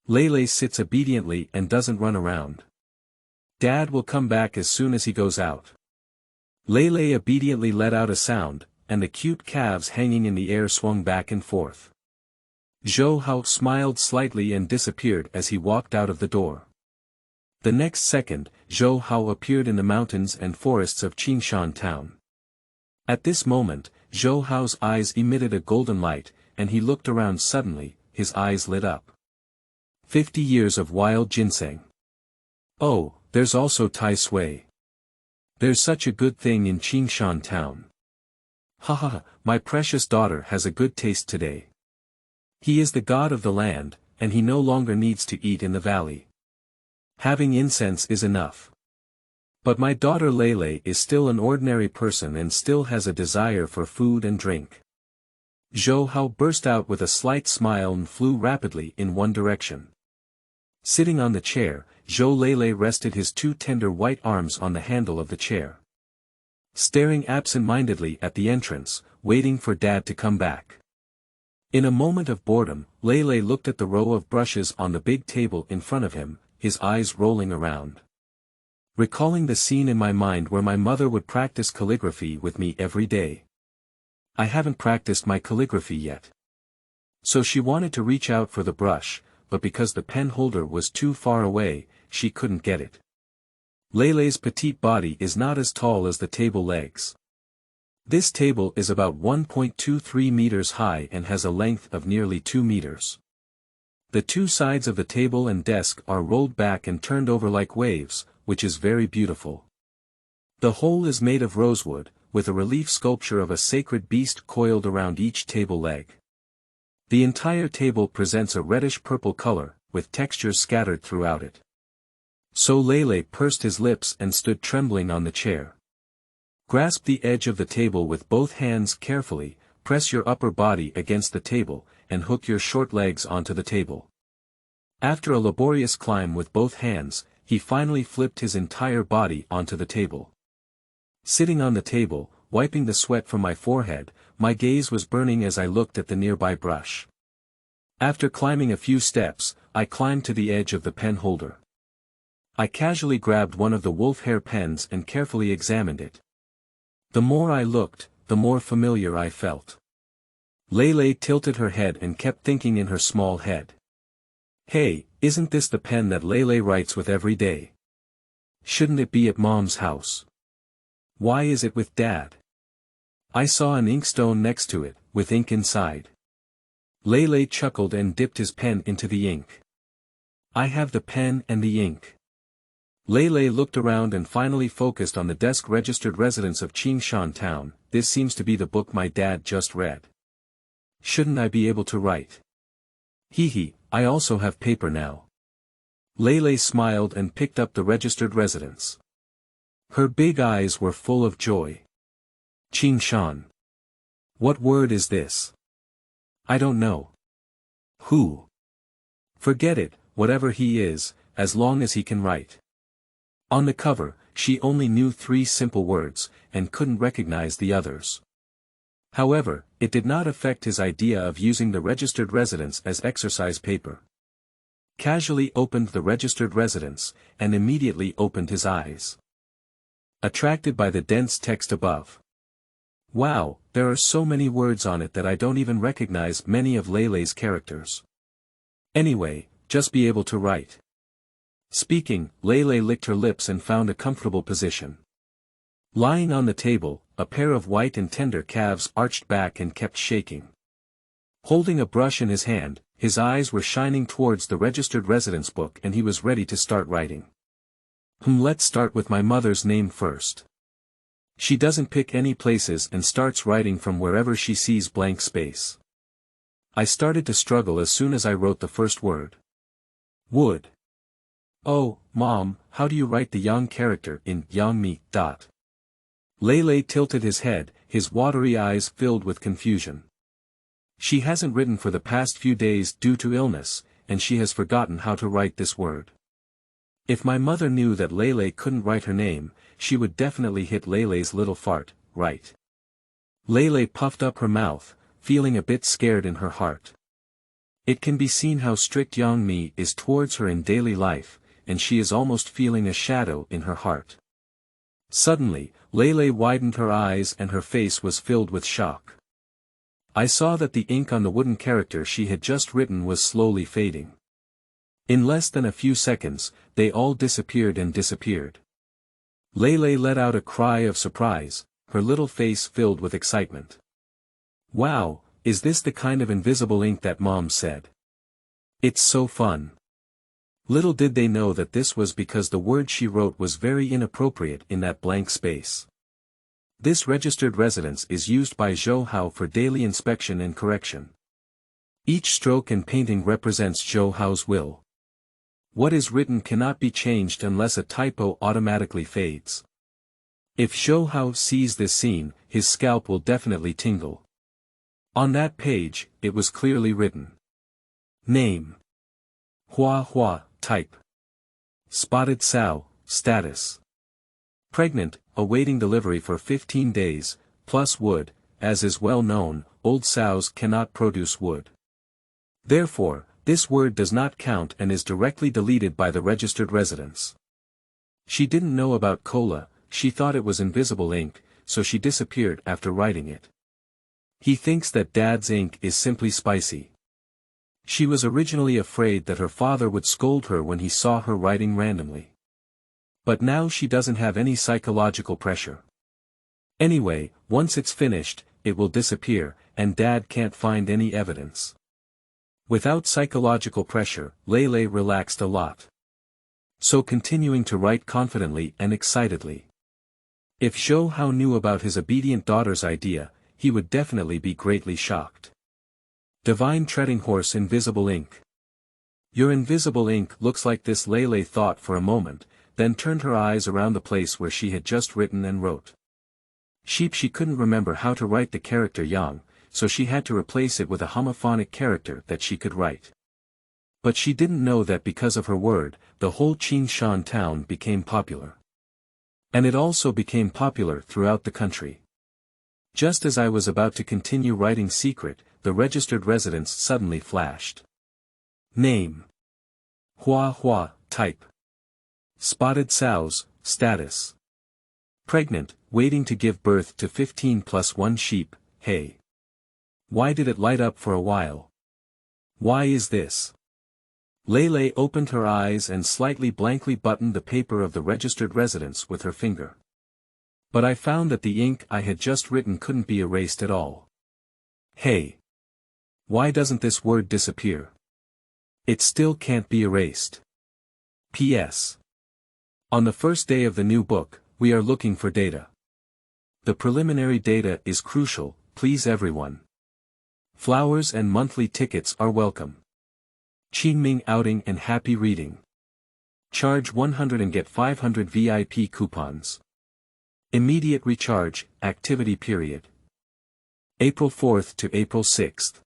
Lele sits obediently and doesn't run around. Dad will come back as soon as he goes out. Lele obediently let out a sound, and the cute calves hanging in the air swung back and forth. Zhou Hao smiled slightly and disappeared as he walked out of the door. The next second, Zhou Hao appeared in the mountains and forests of Qingshan town. At this moment, Zhou Hao's eyes emitted a golden light, and he looked around suddenly, his eyes lit up. 50 years of wild ginseng. Oh, there's also Tai Sui. There's such a good thing in Qingshan town. Haha, my precious daughter has a good taste today. He is the god of the land, and he no longer needs to eat in the valley. Having incense is enough. But my daughter Lele is still an ordinary person and still has a desire for food and drink. Zhou Hao burst out with a slight smile and flew rapidly in one direction. Sitting on the chair, Zhou Lele rested his 2 tender white arms on the handle of the chair. Staring absent-mindedly at the entrance, waiting for Dad to come back. In a moment of boredom, Lele looked at the row of brushes on the big table in front of him, his eyes rolling around. Recalling the scene in my mind where my mother would practice calligraphy with me every day. I haven't practiced my calligraphy yet. So she wanted to reach out for the brush, but because the pen holder was too far away, she couldn't get it. Lele's petite body is not as tall as the table legs. This table is about 1.23 meters high and has a length of nearly 2 meters. The 2 sides of the table and desk are rolled back and turned over like waves, which is very beautiful. The whole is made of rosewood, with a relief sculpture of a sacred beast coiled around each table leg. The entire table presents a reddish-purple color, with textures scattered throughout it. Zhou Lele pursed his lips and stood trembling on the chair. Grasp the edge of the table with both hands carefully, press your upper body against the table, and hook your short legs onto the table. After a laborious climb with both hands, he finally flipped his entire body onto the table. Sitting on the table, wiping the sweat from my forehead, my gaze was burning as I looked at the nearby brush. After climbing a few steps, I climbed to the edge of the pen holder. I casually grabbed one of the wolf hair pens and carefully examined it. The more I looked, the more familiar I felt. Lele tilted her head and kept thinking in her small head. Hey, isn't this the pen that Lele writes with every day? Shouldn't it be at Mom's house? Why is it with Dad? I saw an inkstone next to it, with ink inside. Lele chuckled and dipped his pen into the ink. I have the pen and the ink. Lele looked around and finally focused on the desk registered residence of Qingshan Town. This seems to be the book my dad just read. Shouldn't I be able to write? Hehe, I also have paper now. Lele smiled and picked up the registered residence. Her big eyes were full of joy. Qingshan. What word is this? I don't know. Who? Forget it, whatever he is, as long as he can write. On the cover, she only knew 3 simple words, and couldn't recognize the others. However, it did not affect his idea of using the registered residence as exercise paper. Casually opened the registered residence, and immediately opened his eyes. Attracted by the dense text above. Wow, there are so many words on it that I don't even recognize many of Lele's characters. Anyway, just be able to write. Speaking, Lele licked her lips and found a comfortable position. Lying on the table, a pair of white and tender calves arched back and kept shaking. Holding a brush in his hand, his eyes were shining towards the registered residence book and he was ready to start writing. Let's start with my mother's name first. She doesn't pick any places and starts writing from wherever she sees blank space. I started to struggle as soon as I wrote the first word. Wood. Oh, Mom, how do you write the Yang character in Yang Mi? Lele tilted his head, his watery eyes filled with confusion. She hasn't written for the past few days due to illness, and she has forgotten how to write this word. If my mother knew that Lele couldn't write her name, she would definitely hit Lele's little fart, right? Lele puffed up her mouth, feeling a bit scared in her heart. It can be seen how strict Yang Mi is towards her in daily life, and she is almost feeling a shadow in her heart. Suddenly, Lele widened her eyes and her face was filled with shock. I saw that the ink on the wooden character she had just written was slowly fading. In less than a few seconds, they all disappeared and disappeared. Lele let out a cry of surprise, her little face filled with excitement. Wow, is this the kind of invisible ink that Mom said? It's so fun. Little did they know that this was because the word she wrote was very inappropriate in that blank space. This registered residence is used by Zhou Hao for daily inspection and correction. Each stroke and painting represents Zhou Hao's will. What is written cannot be changed unless a typo automatically fades. If Zhou Hao sees this scene, his scalp will definitely tingle. On that page, it was clearly written. Name. Hua Hua, type. Spotted sow, status. Pregnant, awaiting delivery for 15 days, plus wood, as is well known, old sows cannot produce wood. Therefore, this word does not count and is directly deleted by the registered residence. She didn't know about cola, she thought it was invisible ink, so she disappeared after writing it. He thinks that Dad's ink is simply spicy. She was originally afraid that her father would scold her when he saw her writing randomly. But now she doesn't have any psychological pressure. Anyway, once it's finished, it will disappear, and Dad can't find any evidence. Without psychological pressure, Lele relaxed a lot. So continuing to write confidently and excitedly. If Zhou Hao knew about his obedient daughter's idea, he would definitely be greatly shocked. Divine treading horse invisible ink. Your invisible ink looks like this. Lele thought for a moment, then turned her eyes around the place where she had just written and wrote. She couldn't remember how to write the character yang, so she had to replace it with a homophonic character that she could write. But she didn't know that because of her word, the whole Qingshan town became popular. And it also became popular throughout the country. Just as I was about to continue writing secret, the registered residence suddenly flashed. Name. Hua Hua, type. Spotted sows, status. Pregnant, waiting to give birth to 15+1 sheep, hey. Why did it light up for a while? Why is this? Lele opened her eyes and slightly blankly buttoned the paper of the registered residence with her finger. But I found that the ink I had just written couldn't be erased at all. Hey. Why doesn't this word disappear? It still can't be erased. P.S. On the first day of the new book, we are looking for data. The preliminary data is crucial, please everyone. Flowers and monthly tickets are welcome. Qingming outing and happy reading. Charge 100 and get 500 VIP coupons. Immediate recharge, activity period. April 4th to April 6th.